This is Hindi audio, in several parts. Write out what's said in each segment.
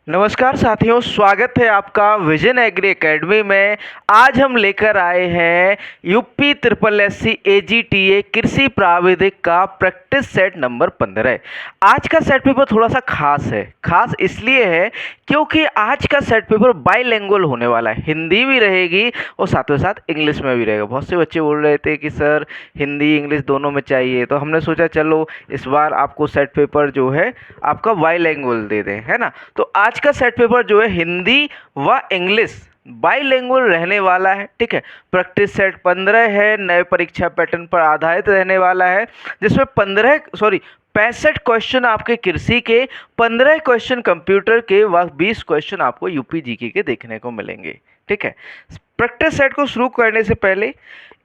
नमस्कार साथियों, स्वागत है आपका विजन एग्री एकेडमी में। आज हम लेकर आए हैं यूपी ट्रिपल एससी एजीटीए कृषि प्राविधिक का प्रैक्टिस सेट नंबर 15। आज का सेट पेपर थोड़ा सा खास है। खास इसलिए है क्योंकि आज का सेट पेपर बाईलैंग्वेज होने वाला है। हिंदी भी रहेगी और साथ साथ इंग्लिश में भी रहेगा। बहुत से बच्चे बोल रहे थे कि सर हिंदी इंग्लिश दोनों में चाहिए, तो हमने सोचा चलो इस बार आपको सेट पेपर जो है आपका बाईलैंग्वेज दे दें, है ना। तो आज का सेट पेपर जो है हिंदी व इंग्लिश बाईलैंग्वेज रहने वाला है। ठीक है, प्रैक्टिस सेट 15 है, नए परीक्षा पैटर्न पर आधारित रहने वाला है, जिसमें 65 क्वेश्चन आपके कृषि के, 15 क्वेश्चन कंप्यूटर के व 20 क्वेश्चन आपको यूपी जीके के देखने को मिलेंगे। ठीक है, प्रैक्टिस सेट को शुरू करने से पहले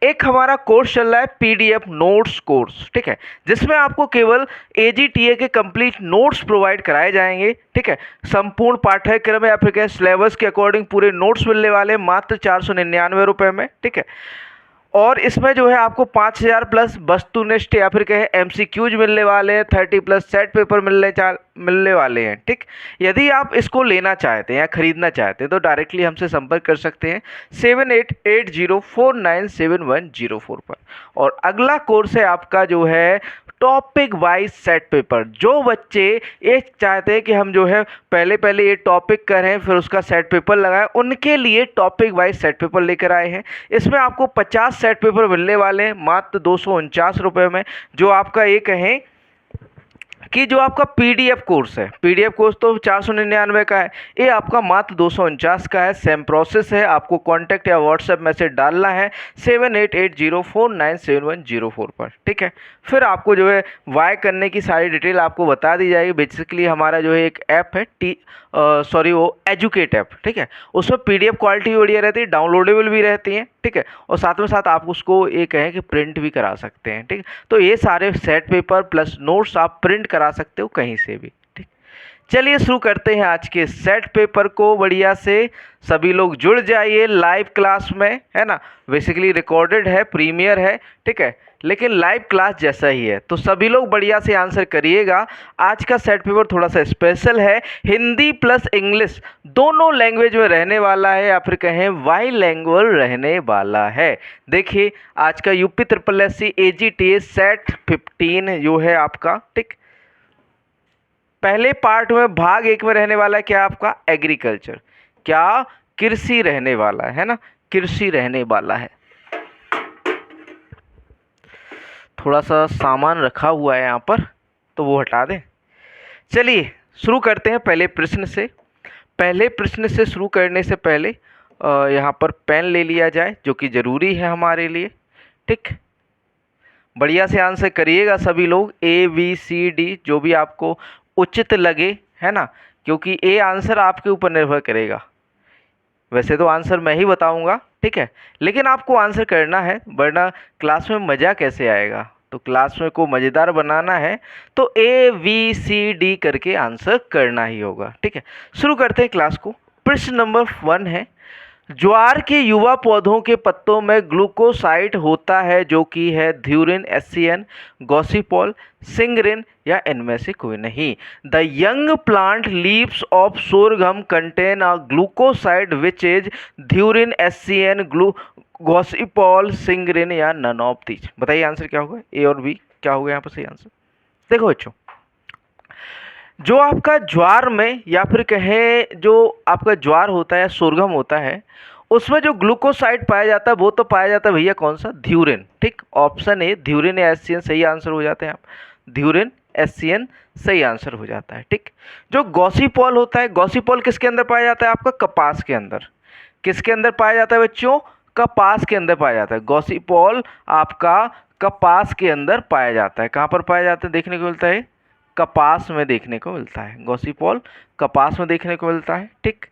एक हमारा कोर्स चल रहा है पीडीएफ नोट्स कोर्स। ठीक है, जिसमें आपको केवल एजीटीए के कंप्लीट नोट्स प्रोवाइड कराए जाएंगे। ठीक है, संपूर्ण पाठ्यक्रम या फिर कहें सिलेबस के अकॉर्डिंग पूरे नोट्स मिलने वाले मात्र 499 रुपये में। ठीक है, और इसमें जो है आपको 5000 प्लस वस्तुनिष्ठ या फिर कहें एमसीक्यूज मिलने वाले हैं, 30 प्लस सेट पेपर मिलने वाले हैं। ठीक, यदि आप इसको लेना चाहते हैं या खरीदना चाहते हैं तो डायरेक्टली हमसे संपर्क कर सकते हैं 7880497104 पर। और अगला कोर्स है आपका जो है टॉपिक वाइज सेट पेपर। जो बच्चे ये चाहते हैं कि हम जो है पहले ये टॉपिक करें फिर उसका सेट पेपर लगाएं, उनके लिए टॉपिक वाइज सेट पेपर लेकर आए हैं। इसमें आपको 50 सेट पेपर मिलने वाले हैं मात्र 249 रुपये में। जो आपका ये कहें कि जो आपका पीडीएफ कोर्स है, पीडीएफ कोर्स तो 499 का है, ये आपका मात्र 249 का है। सेम प्रोसेस है, आपको कांटेक्ट या व्हाट्सएप मैसेज डालना है 7880497104 पर। ठीक है, फिर आपको जो है वाई करने की सारी डिटेल आपको बता दी जाएगी। बेसिकली हमारा जो है एक ऐप है वो एजुकेट ऐप। ठीक है, उसमें पीडीएफ क्वालिटी बढ़िया रहती है, डाउनलोडेबल भी रहती है। ठीक है, और साथ में साथ आप उसको ये कहें कि प्रिंट भी करा सकते हैं। ठीक है, तो ये सारे सेट पेपर प्लस नोट्स आप प्रिंट करा सकते हो कहीं से भी। ठीक, चलिए शुरू करते हैं आज के सेट पेपर को। बढ़िया से सभी लोग जुड़ जाइए लाइव क्लास में, है ना। बेसिकली रिकॉर्डेड है, प्रीमियर है। ठीक है, लेकिन लाइव क्लास जैसा ही है, तो सभी लोग बढ़िया से आंसर करिएगा। आज का सेट पेपर थोड़ा सा स्पेशल है, हिंदी प्लस इंग्लिश दोनों लैंग्वेज में रहने वाला है या फिर कहें वाई लैंग्वेज रहने वाला है। देखिए आज का UP triple SC AGTA set 15 जो है आपका। ठीक, पहले पार्ट में भाग 1 में रहने वाला है क्या आपका एग्रीकल्चर, क्या कृषि रहने वाला है ना, कृषि रहने वाला है। थोड़ा सा सामान रखा हुआ है यहाँ पर, तो वो हटा दें। चलिए शुरू करते हैं पहले प्रश्न से। पहले प्रश्न से शुरू करने से पहले यहाँ पर पेन ले लिया जाए, जो कि ज़रूरी है हमारे लिए। ठीक, बढ़िया से आंसर करिएगा सभी लोग, ए बी सी डी जो भी आपको उचित लगे, है ना, क्योंकि ए आंसर आपके ऊपर निर्भर करेगा। वैसे तो आंसर मैं ही बताऊंगा, ठीक है, लेकिन आपको आंसर करना है, वरना क्लास में मज़ा कैसे आएगा। तो क्लास में को मज़ेदार बनाना है तो ए बी सी डी करके आंसर करना ही होगा। ठीक है, शुरू करते हैं क्लास को। प्रश्न नंबर 1 है, ज्वार के युवा पौधों के पत्तों में ग्लूकोसाइड होता है जो कि है ध्यूरिन, एससीएन, गॉसिपॉल, सिंगरिन या इनमें से कोई नहीं। The young plant leaves of sorghum contain a glucoside which is dhurrin, SCN, gossypol, sinigrin या नन ऑफ दीज। बताइए आंसर क्या होगा, ए और बी क्या होगा यहाँ पर सही आंसर। देखो बच्चों, जो आपका ज्वार में या फिर कहें जो आपका ज्वार होता है, सोरगम होता है, उसमें जो ग्लूकोसाइड पाया जाता है वो तो पाया जाता है भैया कौन सा, ध्यूरिन। ठीक, ऑप्शन ए ध्यूरिन या एससीएन सही आंसर हो जाते हैं आप। ध्यूरिन, एससीएन सही आंसर हो जाता है। ठीक, जो गॉसिपॉल होता है, गॉसिपॉल किसके अंदर पाया जाता है आपका, कपास के अंदर। किसके अंदर पाया जाता है बच्चों, कपास के अंदर पाया जाता है। गॉसिपॉल आपका कपास के अंदर पाया जाता है। कहाँ पर पाया जाता है देखने को मिलता है, कपास में देखने को मिलता है। गॉसिपॉल कपास में देखने को मिलता है। ठीक,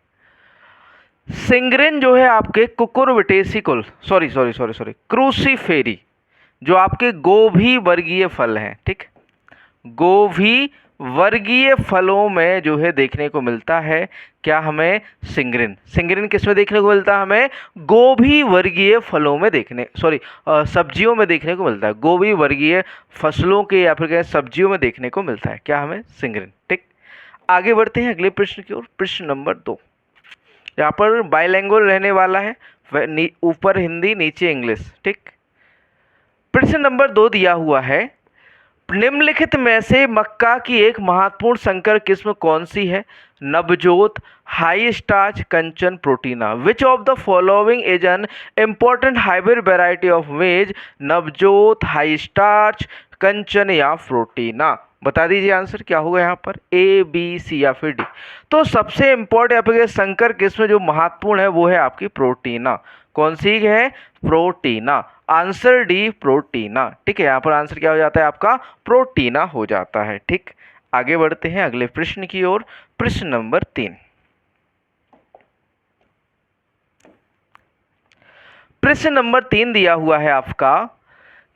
सिंगरेन जो है आपके कुकुरबिटेसिकुल सॉरी क्रूसीफेरी, जो आपके गोभी वर्गीय फल हैं। ठीक, गोभी वर्गीय फलों में जो है देखने को मिलता है क्या हमें, सिंगरिन। सिंगरिन किस में देखने को मिलता है हमें, गोभी वर्गीय फलों में सब्जियों में देखने को मिलता है। गोभी वर्गीय फसलों के या फिर सब्जियों में देखने को मिलता है क्या हमें, सिंगरिन। ठीक, आगे बढ़ते हैं अगले प्रश्न की ओर। प्रश्न नंबर 2, यहाँ पर बाइलैंग्वेज रहने वाला है, ऊपर हिंदी नीचे इंग्लिश, ठीक। प्रश्न नंबर 2 दिया हुआ है, निम्नलिखित में से मक्का की एक महत्वपूर्ण संकर किस्म कौन सी है? Navjot, high starch, Kanchan, Protina. Which of the following is an important hybrid variety of maize? Navjot, high starch, कंचन या प्रोटीना। बता दीजिए आंसर क्या होगा यहाँ पर, ए, बी, सी या फिर डी। तो सबसे इम्पोर्टेंट आपके संकर किस्म जो महत्वपूर्ण है वो है आपकी प्रोटीना। कौन सी है? प्रोटीना। Answer D, Protina. ठीक है, यहाँ पर आंसर क्या हो जाता है आपका? प्रोटीना हो जाता है। ठीक, आगे बढ़ते हैं अगले प्रश्न की ओर। प्रश्न नंबर 3। प्रश्न नंबर 3 दिया हुआ है आपका,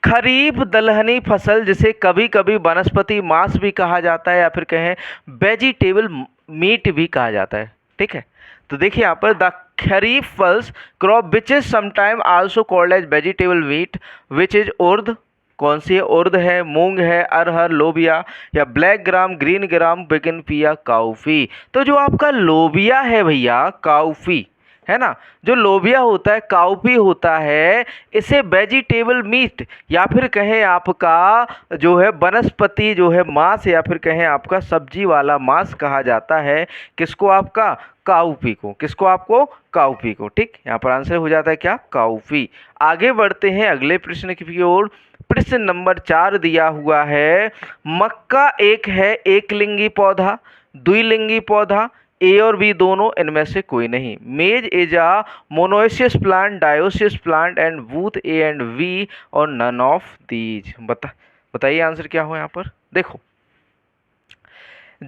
खरीफ दलहनी फसल जिसे कभी कभी वनस्पति मांस भी कहा जाता है या फिर कहें वेजिटेबल मीट भी कहा जाता है। ठीक है, तो देखिए यहाँ पर the kharif pulse crop which is sometime also called as vegetable meat which is urd. कौन सी है? उर्द है, मूंग है, अरहर, लोबिया या black gram, green gram, begin P या काउफी। तो जो आपका लोबिया है भैया, काउफी है ना, जो लोबिया होता है, काउपी होता है, इसे वेजिटेबल मीट या फिर कहें आपका जो है वनस्पति जो है मांस या फिर कहें आपका सब्जी वाला मांस कहा जाता है। किसको? आपका काउपी को। किसको? आपको काउपी को। ठीक, यहाँ पर आंसर हो जाता है क्या? काउपी। आगे बढ़ते हैं अगले प्रश्न की ओर। प्रश्न नंबर 4 दिया हुआ है, मक्का एक है एक लिंगी पौधा, द्विलिंगी पौधा, ए और बी दोनों, इनमें से कोई नहीं। Maize is a monoecious plant, dioecious plant and both A and B और नन ऑफ दीज। बताइए आंसर क्या हो यहाँ पर। देखो,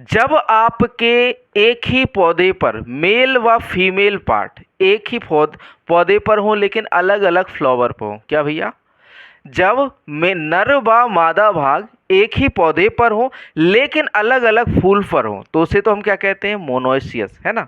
जब आपके एक ही पौधे पर मेल व फीमेल पार्ट एक ही पौधे पर हो लेकिन अलग अलग फ्लावर पर हो, क्या भैया? जब में नर व मादा भाग एक ही पौधे पर हो लेकिन अलग अलग फूल पर हो तो उसे तो हम क्या कहते हैं? मोनोइसियस, है ना।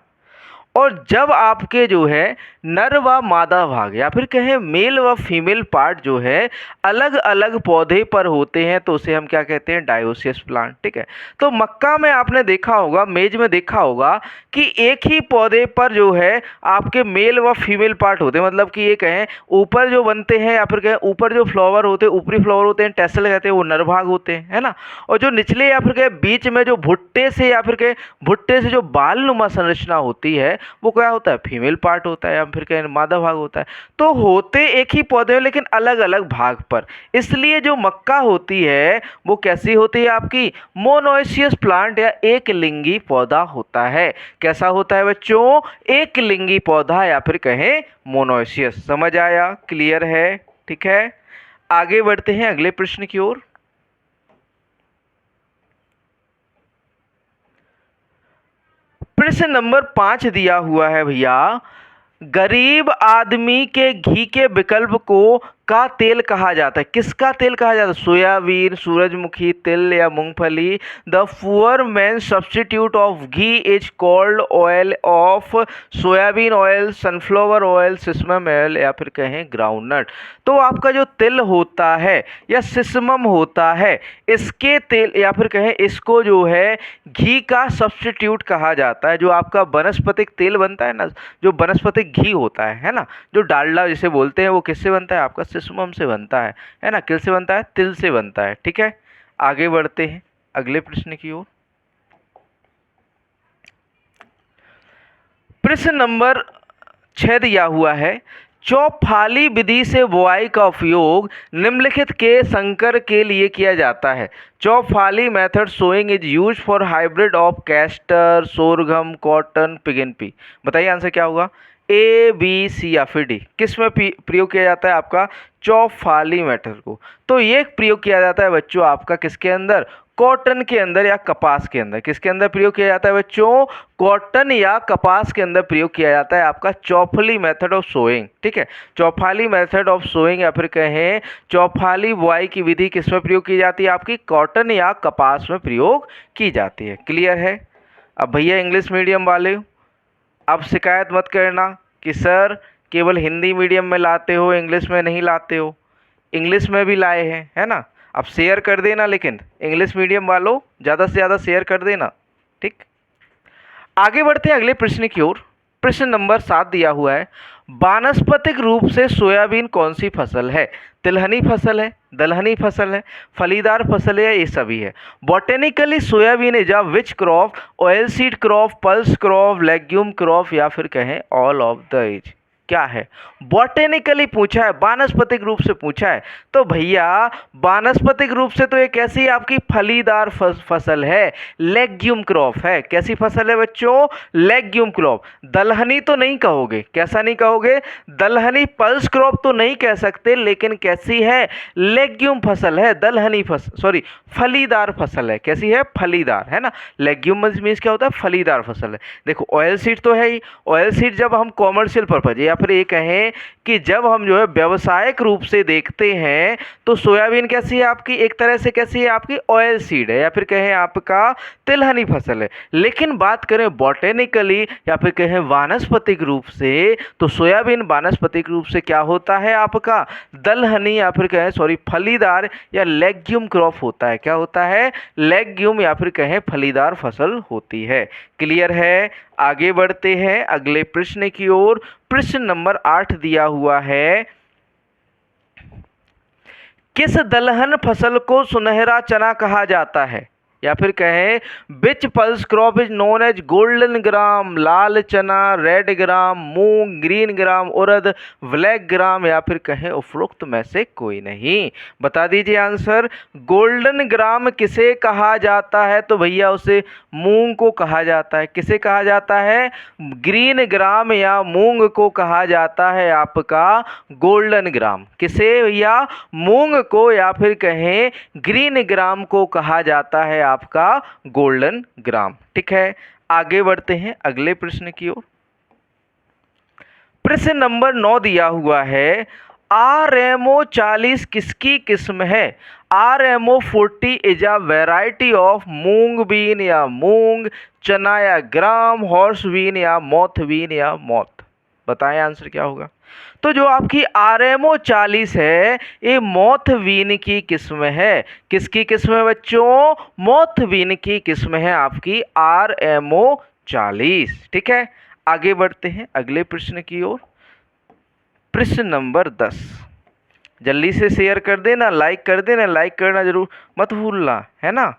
और जब आपके जो है नर व मादा भाग या फिर कहें मेल व फीमेल पार्ट जो है अलग अलग पौधे पर होते हैं तो उसे हम क्या कहते हैं? Dioecious plant. ठीक है, तो मक्का में आपने देखा होगा, मेज में देखा होगा कि एक ही पौधे पर जो है आपके मेल व फीमेल पार्ट होते हैं, मतलब कि ये कहें ऊपर जो बनते हैं या फिर कहें ऊपर जो फ्लावर होते हैं, ऊपरी फ्लावर होते हैं, टेसल कहते हैं, वो नर भाग होते हैं, है ना। और जो निचले या फिर कहें बीच में जो भुट्टे से या फिर कहें भुट्टे से जो बाल नुमा संरचना होती है वो क्या होता है? फीमेल पार्ट होता है या फिर कहें मादा भाग होता है। तो होते एक ही पौधे में लेकिन अलग अलग भाग पर, इसलिए जो मक्का होती है वो कैसी होती है? आपकी मोनोइसियस प्लांट या एक लिंगी पौधा होता है। कैसा होता है बच्चों? एक लिंगी पौधा या फिर कहें मोनोइसियस। समझ आया? क्लियर है? ठीक है, आगे बढ़ते हैं अगले प्रश्न की ओर। प्रश्न नंबर 5 दिया हुआ है भैया, गरीब आदमी के घी के विकल्प को का तेल कहा जाता है। किसका तेल कहा जाता है? सोयाबीन, सूरजमुखी तिल या मूंगफली। The poor man substitute of ghee is called oil of soybean oil, sunflower oil, sesamum oil या फिर कहें ग्राउंडनट। तो आपका जो तिल होता है या सिसमम होता है, इसके तेल या फिर कहें इसको जो है घी का सब्सटीट्यूट कहा जाता है। जो आपका वनस्पतिक तेल बनता है ना, जो वनस्पतिक घी होता है ना, जो डालडा जिसे बोलते हैं, वो किससे बनता है? आपका सिसमम से बनता है ना। किससे बनता है? तिल से बनता है। ठीक है, आगे बढ़ते हैं अगले प्रश्न की ओर। प्रश्न नंबर 6 दिया हुआ है, चौफाली विधि से बुआई का उपयोग निम्नलिखित के संकर के लिए किया जाता है। Chaufali method sowing is use for hybrid of castor, sorghum, cotton, pigeonpea. बताइए आंसर क्या होगा? ए, बी, सी या फिर डी। किस में प्रयोग किया जाता है आपका? चौफाली मेथड को। तो ये प्रयोग किया जाता है बच्चों आपका किसके अंदर? कॉटन के अंदर या कपास के अंदर। किसके अंदर प्रयोग किया जाता है बच्चों? कॉटन या कपास के अंदर प्रयोग किया जाता है आपका चौफाली मेथड ऑफ सोइंग। ठीक है, चौफाली मेथड ऑफ सोइंग या फिर कहें चौफाली बुआई की विधि किस में प्रयोग की जाती है? आपकी कॉटन या कपास में प्रयोग की जाती है। क्लियर है? अब भैया इंग्लिश मीडियम वाले अब शिकायत मत करना कि सर केवल हिंदी मीडियम में लाते हो, इंग्लिश में नहीं लाते हो। इंग्लिश में भी लाए हैं, है ना। अब शेयर कर देना, लेकिन इंग्लिश मीडियम वालों ज़्यादा से ज़्यादा शेयर कर देना। ठीक, आगे बढ़ते हैं अगले प्रश्न की ओर। प्रश्न नंबर 7 दिया हुआ है, वानस्पतिक रूप से सोयाबीन कौन सी फसल है? तिलहनी फसल है, दलहनी फसल है, फलीदार फसल है, ये सभी है। Botanically soybean is a which crop? Oil seed crop, pulse crop, legume crop, या फिर कहें ऑल ऑफ द एज? क्या है? बॉटेनिकली पूछा है, वानस्पतिक रूप से पूछा है, तो भैया वानस्पतिक रूप से तो ये कैसी आपकी फलीदार फसल है, लेग्यूम क्रॉप है। कैसी फसल है बच्चों? Legume crop. दलहनी तो नहीं कहोगे, कैसा नहीं कहोगे? दलहनी पल्स क्रॉप तो नहीं कह सकते, लेकिन कैसी है? लेग्यूम फसल है, दलहनी फसल, सॉरी फलीदार फसल है। कैसी है? फलीदार, है ना। लेग्यूम मीन्स क्या होता है? फलीदार फसल है। देखो ऑयल सीड तो है ही, ऑयल सीड जब हम कॉमर्शियल पर्पज या फिर ये कहें कि जब हम जो है व्यावसायिक रूप से देखते हैं तो सोयाबीन कैसी है आपकी? एक तरह से कैसी है आपकी? ऑयल सीड है, या फिर कहें आपका तिलहनी फसल है। लेकिन बात करें बॉटेनिकली या फिर कहें वानस्पतिक रूप से, तो सोयाबीन वानस्पतिक रूप से क्या होता है आपका? दलहनी या फिर कहें सॉरी फलीदार या लेग्यूम क्रॉप होता है। क्या होता है? लेग्यूम या फिर कहें फलीदार फसल होती है। क्लियर है? आगे बढ़ते हैं अगले प्रश्न की ओर। प्रश्न नंबर 8 दिया हुआ है, किस दलहन फसल को सुनहरा चना कहा जाता है? या फिर कहें which pulse crop is known as golden gram? लाल चना, रेड ग्राम, मूंग, ग्रीन ग्राम, उड़द, ब्लैक ग्राम, या फिर कहें उपरोक्त में से कोई नहीं? बता दीजिए आंसर। गोल्डन ग्राम किसे कहा जाता है? तो भैया उसे मूंग को कहा जाता है। किसे कहा जाता है? ग्रीन ग्राम या मूंग को कहा जाता है आपका गोल्डन ग्राम। किसे भैया? मूंग को या फिर कहें ग्रीन ग्राम को कहा जाता है आपका गोल्डन ग्राम। ठीक है, आगे बढ़ते हैं अगले प्रश्न की ओर। प्रश्न नंबर 9 दिया हुआ है, RMO 40 किसकी किस्म है? RMO 40 is a variety of moong bean या मूंग, चना या ग्राम, हॉर्स बीन या मोथ बीन या मोथ? बताएं आंसर क्या होगा। तो जो आपकी RMO 40 है ये मोथ बीन की किस्म है। किसकी किस्म है बच्चों? मोथ बीन की किस्म है आपकी RMO 40। ठीक है, आगे बढ़ते हैं अगले प्रश्न की ओर। प्रश्न नंबर 10, जल्दी से शेयर कर देना, लाइक कर देना, लाइक करना जरूर मत भूलना, है ना।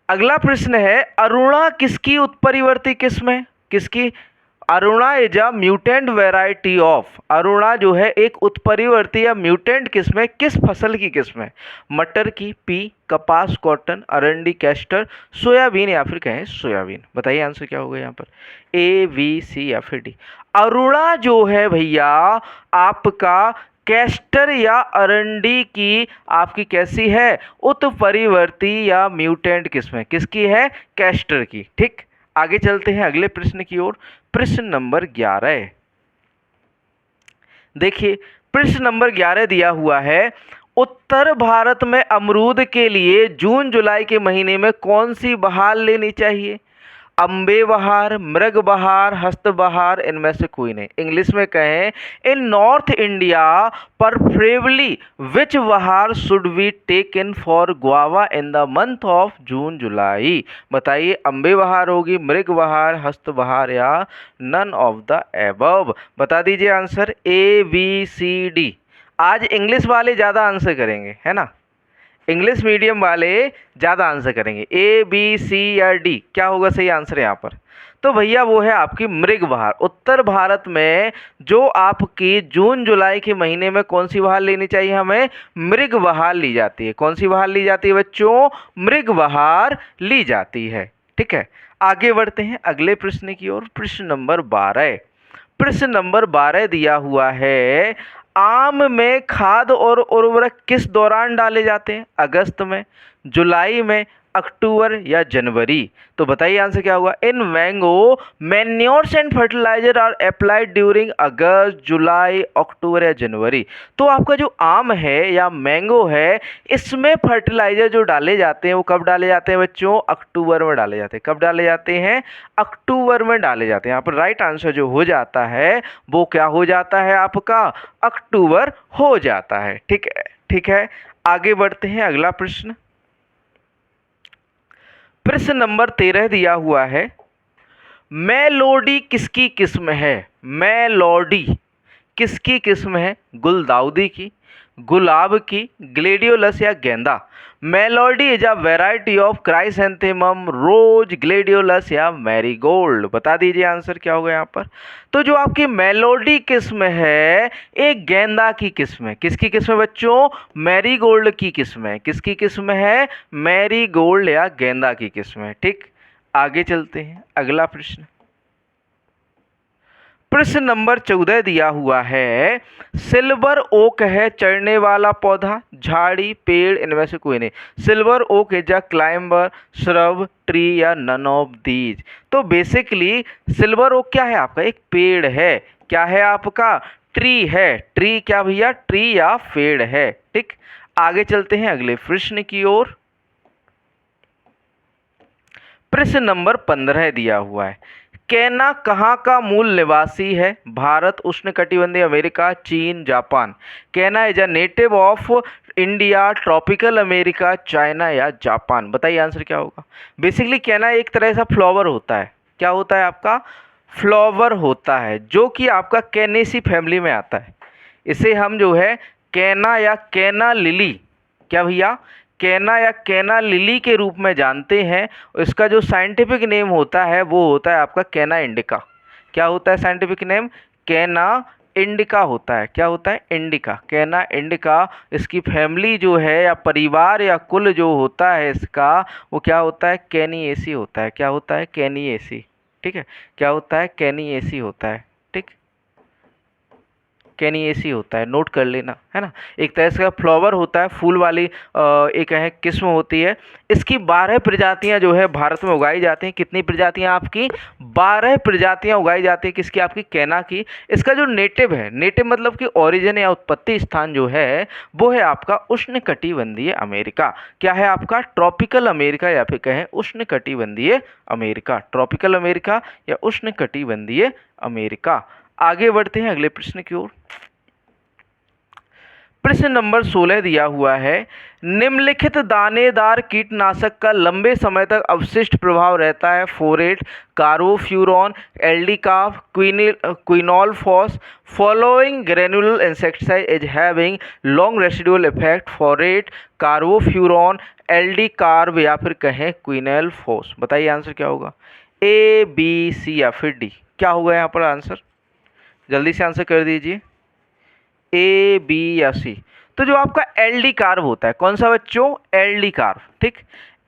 अगला प्रश्न है, अरुणा किसकी उत्परिवर्ती किस्म है? किसकी? Aruna is a mutant variety of. Aruna जो है एक उत्परिवर्ती या म्यूटेंट किस्म है। किस फसल की किस्म है? मटर की, पी, कपास, कॉटन, अरंडी, कैस्टर, सोयाबीन, या फिर कहें सोयाबीन? बताइए आंसर क्या होगा यहाँ पर, A, B, C या फिर D? अरुणा जो है भैया आपका कैस्टर या अरंडी की आपकी कैसी है? उत्परिवर्ती या म्यूटेंट किस्म है। किसकी है? कैस्टर की। ठीक, आगे चलते हैं अगले प्रश्न की ओर। प्रश्न नंबर 11, देखिए प्रश्न नंबर 11 दिया हुआ है, उत्तर भारत में अमरूद के लिए जून जुलाई के महीने में कौन सी बहार लेनी चाहिए? अम्बे बहार, मृग बहार, हस्त बहार, इनमें से कोई नहीं। इंग्लिश में कहें, इन north India preferably which bahar should we take in for guava in the month of June July? बताइए, अम्बे बहार होगी, मृग बहार, हस्त बहार, या नन ऑफ द एबव? बता दीजिए आंसर, ABCD। आज इंग्लिश वाले ज़्यादा आंसर करेंगे, है ना। इंग्लिश मीडियम वाले ज़्यादा आंसर करेंगे। A, B, C या D क्या होगा सही आंसर यहाँ पर? तो भैया वो है आपकी मृग बहार। उत्तर भारत में जो आपकी जून जुलाई के महीने में कौन सी बहार लेनी चाहिए हमें? मृग बहार ली जाती है। कौन सी बहार ली जाती है बच्चों? मृग बहार ली जाती है। ठीक है, आगे बढ़ते हैं अगले प्रश्न की ओर। प्रश्न नंबर 12, प्रश्न नंबर 12 दिया हुआ है, आम में खाद और उर्वरक किस दौरान डाले जाते हैं? अगस्त में, जुलाई में, अक्टूबर या जनवरी? तो बताइए आंसर क्या होगा। In mango manures and fertilizer are applied during August, July, October या जनवरी? तो आपका जो आम है या मैंगो है इसमें फर्टिलाइजर जो डाले जाते हैं वो कब डाले जाते हैं बच्चों? अक्टूबर में डाले जाते हैं। कब डाले जाते हैं? अक्टूबर में डाले जाते हैं। यहाँ पर राइट आंसर जो हो जाता है वो क्या हो जाता है आपका? अक्टूबर हो जाता है। ठीक है, आगे बढ़ते हैं अगला प्रश्न। प्रश्न नंबर 13 दिया हुआ है, मेलोडी किसकी किस्म है? मेलोडी किसकी किस्म है? गुलदाउदी की, गुलाब की, ग्लेडियोलस या गेंदा? Melody is a variety of chrysanthemum, rose, gladiolus या मैरीगोल्ड? बता दीजिए आंसर क्या होगा यहाँ पर। तो जो आपकी मेलोडी किस्म है एक गेंदा की किस्म है। किसकी किस्म है बच्चों? मैरीगोल्ड की किस्म है। किसकी किस्म है? मैरीगोल्ड या गेंदा की किस्म है। ठीक, आगे चलते हैं। अगला प्रश्न, प्रश्न नंबर 14 दिया हुआ है, सिल्वर ओक है चढ़ने वाला पौधा, झाड़ी, पेड़, इनमें से कोई नहीं। Silver oak is a climber, shrub, tree या नन ऑफ दीज? तो बेसिकली सिल्वर ओक क्या है आपका? एक पेड़ है। क्या है आपका? ट्री है। ट्री क्या भैया? ट्री या पेड़ है। ठीक, आगे चलते हैं अगले प्रश्न की ओर। प्रश्न नंबर 15 दिया हुआ है, केना कहाँ का मूल निवासी है? भारत, उष्णकटिबंधीय अमेरिका, चीन, जापान? केना is a native of India, tropical America, China या जापान? बताइए आंसर क्या होगा। बेसिकली केना एक तरह सा फ्लावर होता है। क्या होता है आपका? फ्लावर होता है, जो कि आपका कैनेसी फैमिली में आता है। इसे हम जो है केना या केना लिली, क्या भैया? केना या केना लिली के रूप में जानते हैं। इसका जो साइंटिफिक नेम होता है वो होता है आपका केना इंडिका। क्या होता है साइंटिफिक नेम? केना इंडिका होता है। क्या होता है? इंडिका, केना इंडिका। इसकी फैमिली जो है या परिवार या कुल जो होता है इसका, वो क्या होता है? कैनिएसी होता है। क्या होता है? कैनिएसी। ठीक है, क्या होता है? कैनिएसी होता है। ठीक, कैनिएसी होता है, नोट कर लेना, है ना। एक तरह से फ्लावर होता है, फूल वाली एक है किस्म होती है। इसकी 12 प्रजातियां जो है भारत में उगाई जाती हैं। कितनी प्रजातियां आपकी? 12 प्रजातियां उगाई जाती हैं। किसकी? आपकी केना की। इसका जो नेटिव है, नेटिव मतलब कि ओरिजिन या उत्पत्ति स्थान जो है वो है आपका उष्णकटिबंधीय अमेरिका। क्या है आपका? ट्रॉपिकल अमेरिका या फिर कहें उष्णकटिबंधीय अमेरिका। ट्रॉपिकल अमेरिका या उष्णकटिबंधीय अमेरिका। आगे बढ़ते हैं अगले प्रश्न की ओर। प्रश्न नंबर 16 दिया हुआ है, निम्नलिखित दानेदार कीटनाशक का लंबे समय तक अवशिष्ट प्रभाव रहता है? Phorate, carbofuran, aldicarb, quinalphos? Following granular insecticide is having long residual effect? Phorate, carbofuran, aldicarb या फिर कहें क्विनोलफॉस? बताइए आंसर क्या होगा। ए, बी, सी या फिर डी? क्या होगा यहाँ पर आंसर? जल्दी से आंसर कर दीजिए। ए, बी या सी? तो जो आपका एल्डी कार्ब होता है, कौन सा बच्चों? एल्डी कार्ब। ठीक,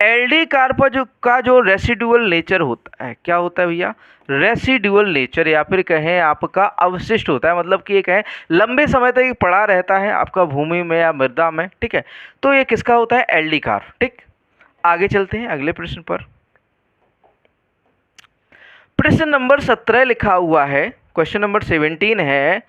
एल्डी कार्ब पर जो रेसिडुअल नेचर होता है, क्या होता है भैया? रेसिडुअल नेचर या फिर कहें आपका अवशिष्ट होता है। मतलब कि ये कहें लंबे समय तक ये पड़ा रहता है आपका भूमि में या मृदा में। ठीक है, तो ये किसका होता है? एल्डी कार्ब। ठीक, आगे चलते हैं अगले प्रश्न पर। प्रश्न नंबर 17 लिखा हुआ है, क्वेश्चन नंबर 17 है,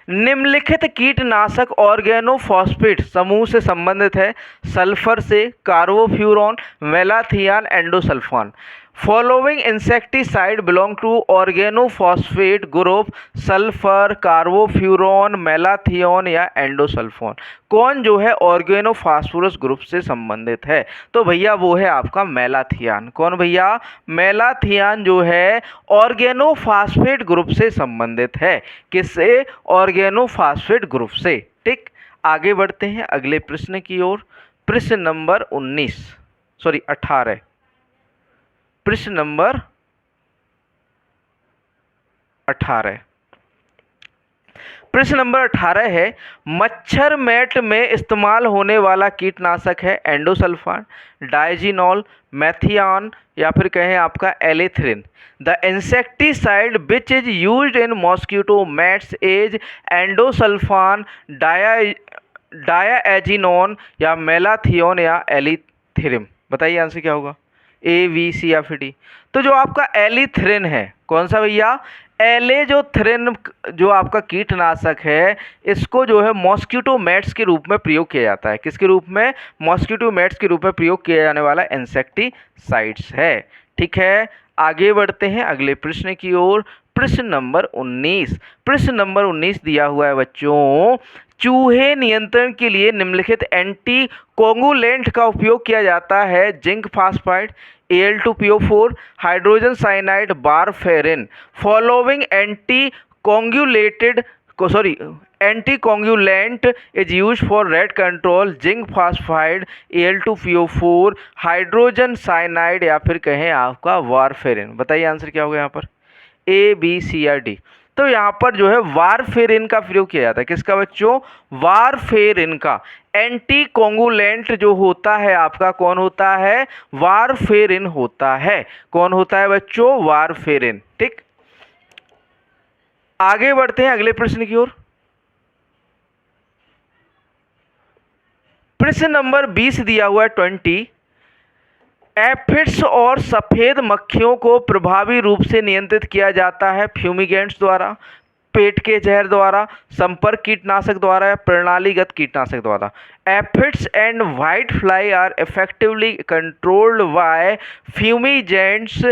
निम्नलिखित कीटनाशक ऑर्गेनोफॉस्फेट समूह से संबंधित है? सल्फर से, carbofuran, malathion, endosulfan? Following insecticide belong to organophosphate group? Sulphur, carbofuran, malathion या एंडोसल्फान? कौन जो है ऑर्गेनोफॉस्फोरस ग्रुप से संबंधित है? तो भैया वो है आपका मेलाथियान। कौन भैया? मेलाथियान जो है ऑर्गेनोफॉस्फेट ग्रुप से संबंधित है। किससे? ऑर्गेनोफॉस्फेट ग्रुप से। ठीक, आगे बढ़ते हैं अगले प्रश्न की ओर। प्रश्न नंबर 18। प्रश्न नंबर 18। प्रश्न नंबर 18 है, मच्छर मैट में इस्तेमाल होने वाला कीटनाशक है? एंडोसल्फान, डायजीनॉल, मेथियान या फिर कहें आपका allethrin? The insecticide which is used in mosquito mats is endosulfan, diazinon या मेलाथियोन या एलिथ्रिन? बताइए आंसर क्या होगा। ए, बी, सी या फिर डी? तो जो आपका एलिथ्रिन है, कौन सा भैया? एलेजोथ्रिन जो आपका कीटनाशक है, इसको जो है मॉस्किटो मैट्स के रूप में प्रयोग किया जाता है। किसके रूप में? मॉस्किटो मैट्स के रूप में प्रयोग किया जाने वाला इंसेक्टिसाइड्स है। ठीक है, आगे बढ़ते हैं अगले प्रश्न की ओर। प्रश्न नंबर 19। प्रश्न नंबर 19 दिया हुआ है बच्चों, चूहे नियंत्रण के लिए निम्नलिखित एंटी कोगुलेंट का उपयोग किया जाता है? Zinc phosphide, Al2PO4, hydrogen cyanide, warfarin. Following anticoagulant is used for red control: zinc phosphide, Al2PO4, hydrogen cyanide या फिर कहें आपका वारफेरिन। बताइए आंसर क्या होगा यहाँ पर, ए बी सी या डी। तो यहाँ पर जो है वारफेरिन का प्रयोग किया जाता है। किसका बच्चों, वारफेरिन का। एंटी कोंगुलेंट जो होता है आपका कौन होता है, वारफेरिन होता है। कौन होता है बच्चों, वारफेरिन। ठीक, आगे बढ़ते हैं अगले प्रश्न की ओर। प्रश्न नंबर 20 दिया हुआ है 20। एफिड्स और सफेद मक्खियों को प्रभावी रूप से नियंत्रित किया जाता है फ्यूमिगेंट्स द्वारा, पेट के जहर द्वारा, संपर्क कीटनाशक द्वारा या प्रणालीगत कीटनाशक द्वारा। Aphids and white fly are effectively controlled by fumigants,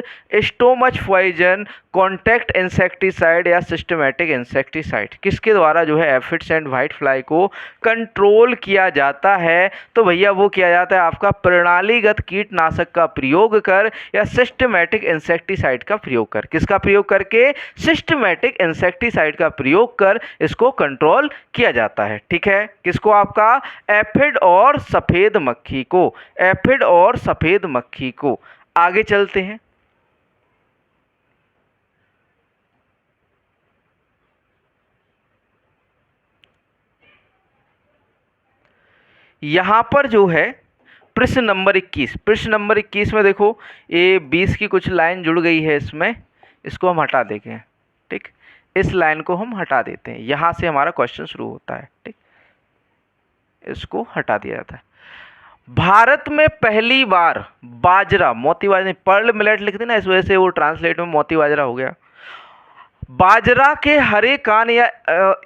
stomach poison, contact insecticide या सिस्टमेटिक इंसेक्टिसाइड। किसके द्वारा जो है एफिड्स एंड व्हाइट फ्लाई को कंट्रोल किया जाता है, तो भैया वो किया जाता है आपका प्रणालीगत कीटनाशक का प्रयोग कर या सिस्टमेटिक इंसेक्टिसाइड का प्रयोग कर। किसका प्रयोग करके, सिस्टमेटिक इंसेक्टिसाइड का प्रयोग कर इसको कंट्रोल किया जाता है। ठीक है, किसको, आपका एफिड और सफेद मक्खी को, एफिड और सफेद मक्खी को। आगे चलते हैं। यहां पर जो है प्रश्न नंबर 21, प्रश्न नंबर 21 में देखो ये 20 की कुछ लाइन जुड़ गई है इसमें, इसको हम हटा देंगे। ठीक, इस लाइन को हम हटा देते हैं, यहां से हमारा क्वेश्चन शुरू होता है। ठीक, इसको हटा दिया जाता है। भारत में पहली बार बाजरा, मोती बाजरा नहीं, पर्ल मिलेट लिखते ना, इस वजह से वो ट्रांसलेट में मोती बाजरा हो गया। बाजरा के हरे कान या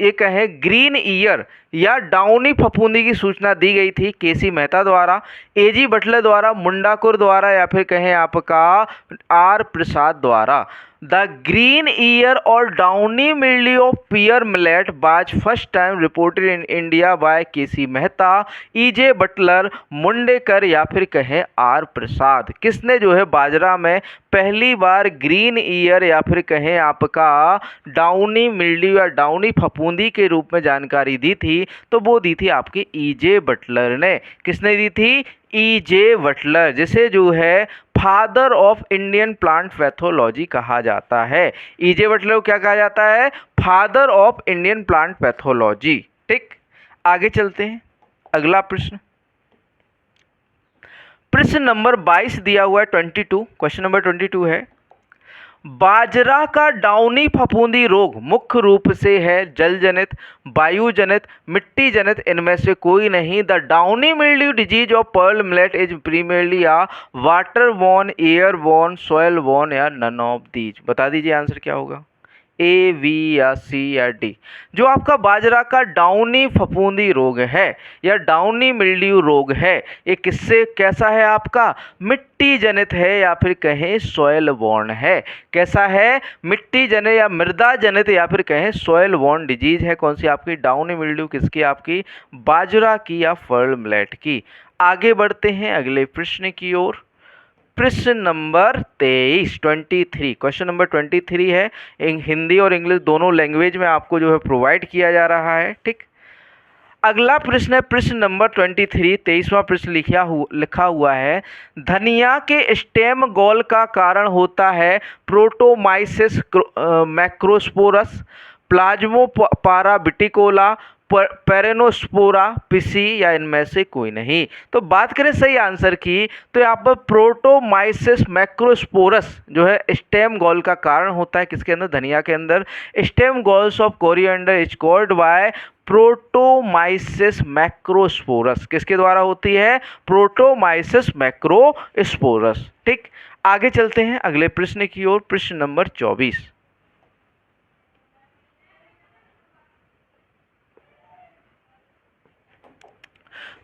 ये कहें ग्रीन ईयर या डाउनी फफूंदी की सूचना दी गई थी केसी मेहता द्वारा, एजी बटलर द्वारा, मुंडाकुर द्वारा या फिर कहें आपका आर प्रसाद द्वारा। द ग्रीन ईयर और downy mildew of pearl millet was first time reported in India by KC Mehta, EJ Butler, Mundkar या फिर कहें आर प्रसाद। किसने जो है बाजरा में पहली बार ग्रीन ईयर या फिर कहें आपका डाउनी मिल्ड्यू या डाउनी फफूंदी के रूप में जानकारी दी थी, तो वो दी थी आपके ईजे बटलर ने। किसने दी थी, ईजे बटलर, जिसे जो है father of Indian plant pathology कहा जाता है। ईजे बटलर को क्या कहा जाता है, father of Indian plant pathology. ठीक, आगे चलते हैं। अगला प्रश्न, प्रश्न नंबर 22 दिया हुआ है 22, क्वेश्चन नंबर 22 है, बाजरा का डाउनी फफूंदी रोग मुख्य रूप से है जल जनित, वायु जनित, मिट्टी जनित, इनमें से कोई नहीं। The downy mildew disease of pearl millet is premierly या water borne, air borne, soil borne या नन ऑफ दीज। बता दीजिए आंसर क्या होगा, ए, बी या सी या डी। जो आपका बाजरा का डाउनी फफूंदी रोग है या डाउनी मिल्ड्यू रोग है, ये किससे कैसा है, आपका मिट्टी जनित है या फिर कहें सॉयल बोर्न है। कैसा है, मिट्टी जनित या मृदा जनित या फिर कहें सॉयल बोर्न डिजीज है। कौन सी आपकी डाउनी मिल्ड्यू, किसकी, आपकी बाजरा की या पर्ल मिलेट की। आगे बढ़ते हैं अगले प्रश्न की ओर। प्रश्न नंबर 23, 23, क्वेश्चन नंबर 23 है। हिंदी और इंग्लिश दोनों लैंग्वेज में आपको जो है प्रोवाइड किया जा रहा है। ठीक, अगला प्रश्न है प्रश्न नंबर 23, 23वां प्रश्न लिखा हुआ है, धनिया के स्टेम गोल का कारण होता है प्रोटोमाइसिस मैक्रोस्पोरस, प्लाज्मोपारा विटिकोला, पेरेनोस्पोरा पिसी या इनमें से कोई नहीं। तो बात करें सही आंसर की, तो यहाँ पर प्रोटोमाइसिस मैक्रोस्पोरस जो है स्टेम गॉल का कारण होता है। किसके अंदर, धनिया के अंदर। Stem galls of coriander is caused by protomyces macrosporus. किसके द्वारा होती है, प्रोटोमाइसिस मैक्रोस्पोरस। ठीक, आगे चलते हैं अगले प्रश्न की ओर। प्रश्न नंबर 24,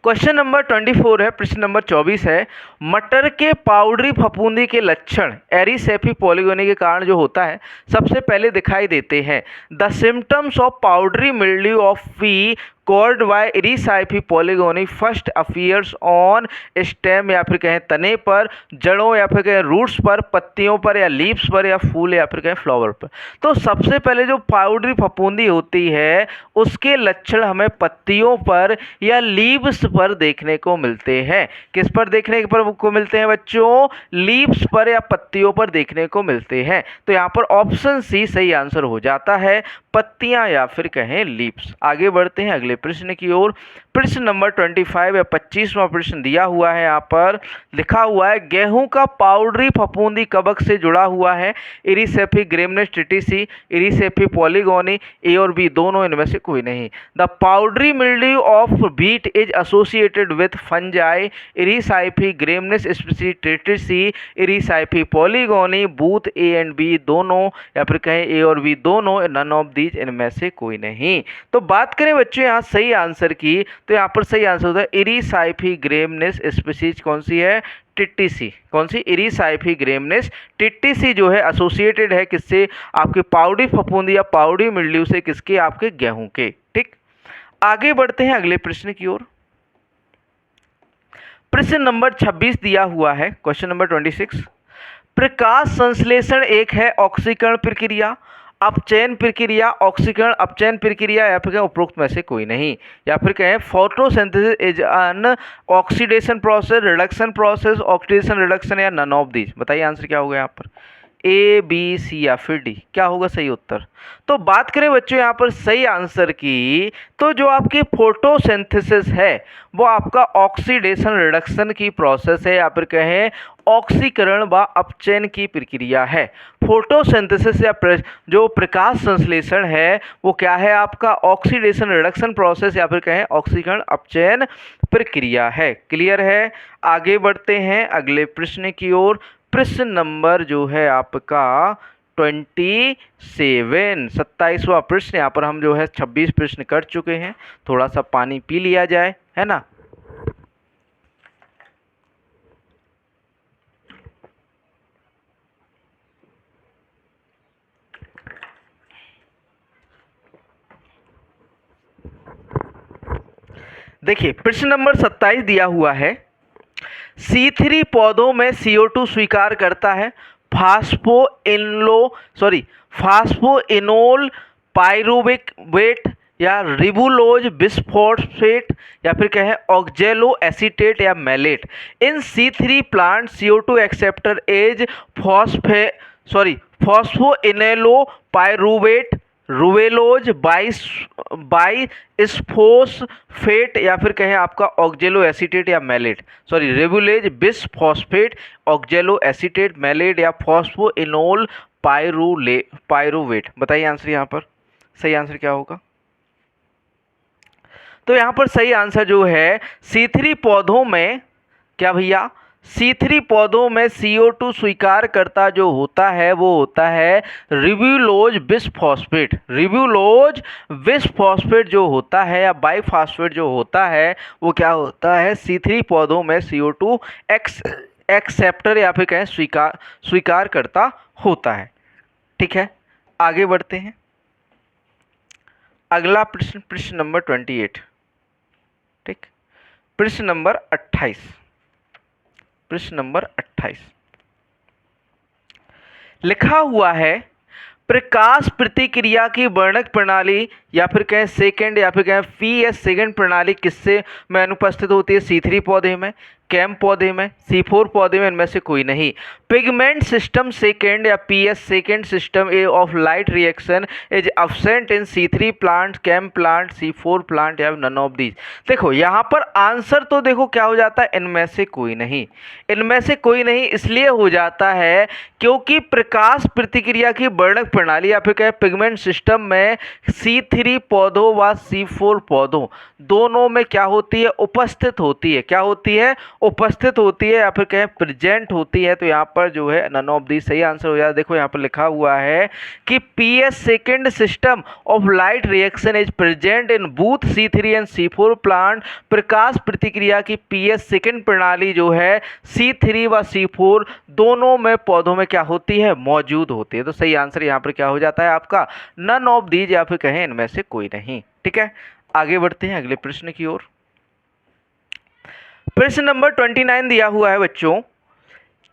क्वेश्चन नंबर 24 है। प्रश्न नंबर 24 है, मटर के पाउडरी फफूंदी के लक्षण एरिसेफी पॉलीगोनी के कारण जो होता है सबसे पहले दिखाई देते हैं। The symptoms of powdery mildew of pea caused by erysiphe polygoni first appears on stem या फिर कहें तने पर, जड़ों या फिर कहें रूट्स पर, पत्तियों पर या लीव्स पर, या फूल या फिर कहें फ्लावर पर। तो सबसे पहले जो पाउडरी फफूंदी होती है उसके लक्षण हमें पत्तियों पर या लीव्स पर देखने को मिलते हैं। किस पर देखने को मिलते हैं बच्चों? लीव्स पर या पत्तियों पर देखने को मिलते हैं। तो यहाँ पर ऑप्शन सी सही आंसर हो जाता है, पत्तियां या फिर कहें लीव्स। आगे बढ़ते हैं अगले प्रश्न की ओर। प्रश्न नंबर 25 या 25वां प्रश्न दिया हुआ है, यहाँ पर लिखा हुआ है गेहूं का पाउडरी फफूंदी कवक से जुड़ा हुआ है, इरिसेफी ग्रेमनेस टिटिसी, इरिसेफी पॉलीगोनी, ए और बी दोनों, इनमें से कोई नहीं। The powdery mildew of wheat is associated with fungi, erysiphe graminis species tritici, erysiphe polygoni, both A and B दोनों, या फिर कहें ए और बी दोनों, नन ऑफ दीज, इनमें से कोई नहीं। तो बात करें बच्चों यहाँ सही आंसर की, तो यहाँ पर सही आंसर होता है इरिसाइफी ग्रेमनेस स्पीसीज कौन सी है? टिटिसी। कौन सी? इरिसाइफी ग्रेमनेस टिटिसी जो है एसोसिएटेड है किससे? आपके पाउडरी फफूंदी या पाउडरी मिल्ड्यू से, किसके? आपके गेहूं के। ठीक, आगे बढ़ते हैं अगले प्रश्न की ओर। प्रश्न नंबर 26 दिया हुआ है, क्वेश्चन नंबर 26। प्रकाश संश्लेषण एक है ऑक्सीकरण प्रक्रिया, अपचयन प्रक्रिया, ऑक्सीकरण अपचयन प्रक्रिया, या फिर उपरोक्त में से कोई नहीं। या फिर कहें photosynthesis is an oxidation process, reduction process, oxidation reduction, या नन ऑफ दीज। बताइए आंसर क्या होगा यहाँ पर? ए, बी, सी या फिर डी, क्या होगा सही उत्तर? तो बात करें बच्चों यहाँ पर सही आंसर की, तो जो आपकी फोटोसिंथेसिस है वो आपका ऑक्सीडेशन रिडक्शन की प्रोसेस है, या फिर कहें ऑक्सीकरण व अपचयन की प्रक्रिया है। फोटोसिंथेसिस या जो प्रकाश संश्लेषण है वो क्या है? आपका ऑक्सीडेशन रिडक्शन प्रोसेस, या फिर कहें ऑक्सीकरण अपचयन प्रक्रिया है। क्लियर है? आगे बढ़ते हैं अगले प्रश्न की ओर। प्रश्न नंबर जो है आपका 27वां प्रश्न। यहाँ पर हम जो है 26 प्रश्न कर चुके हैं, थोड़ा सा पानी पी लिया जाए, है ना। देखिए प्रश्न नंबर 27 दिया हुआ है, C3 पौधों में CO2 स्वीकार करता है, फास्फोइनोल पाइरूवेट या रिबुलोज बिसफॉस्फेट, या फिर कहें ऑक्जेलो एसीटेट या malate. In C3 plant CO2 acceptor as phosphoenol pyruvate, ribulose bisphosphate, या फिर कहें आपका ऑक्जेलो एसीटेट या malate. Ribulose bisphosphate, oxalo acetate, malate, या फॉस्फोइनोल पाइरूवेट। बताइए आंसर यहाँ पर सही आंसर क्या होगा? तो यहाँ पर सही आंसर जो है C3 पौधों में, क्या भैया? C3 पौधों में CO2 स्वीकार करता जो होता है वो होता है रिब्यूलोज बिसफॉस्फेट। रिब्यूलोज बिसफॉस्फेट जो होता है या बाइफॉस्फेट जो होता है वो क्या होता है? C3 पौधों में CO2 एक्सेप्टर या फिर कहें स्वीकार करता होता है। ठीक है, आगे बढ़ते हैं। अगला प्रश्न, प्रश्न नंबर 28। ठीक, प्रश्न नंबर 28। प्रश्न नंबर 28 लिखा हुआ है, प्रकाश प्रतिक्रिया की वर्णक प्रणाली या फिर कहें सेकंड या फिर कहें PS सेकंड प्रणाली किससे में अनुपस्थित होती है? C3 पौधे में, कैम पौधे में, C4 पौधे में, इनमें से कोई नहीं। पिगमेंट सिस्टम सेकेंड या PS second system A of light reaction is absent in C3 plant, CAM plant, C4 plant, या नन ऑफ दीज। देखो यहाँ पर आंसर तो देखो क्या हो जाता है? इनमें से कोई नहीं। इनमें से कोई नहीं इसलिए हो जाता है क्योंकि प्रकाश प्रतिक्रिया की वर्णक प्रणाली या फिर कहें पिगमेंट सिस्टम में C3 पौधों व C4 पौधों दोनों में क्या होती है? उपस्थित होती है। क्या होती है? उपस्थित होती है, या फिर कहें प्रेजेंट होती है। तो यहाँ पर जो है नन ऑफ दी सही आंसर हो जाता है। देखो यहाँ पर लिखा हुआ है कि PS second system of light reaction is present in both C3 and C4 plant. प्रकाश प्रतिक्रिया की PS सेकेंड प्रणाली जो है C3 व C4 दोनों में पौधों में क्या होती है? मौजूद होती है। तो सही आंसर यहाँ पर क्या हो जाता है आपका? नन ऑफ दीज, या फिर कहें इनमें से कोई नहीं। ठीक है, आगे बढ़ते हैं अगले प्रश्न की ओर। प्रश्न नंबर 29 दिया हुआ है बच्चों,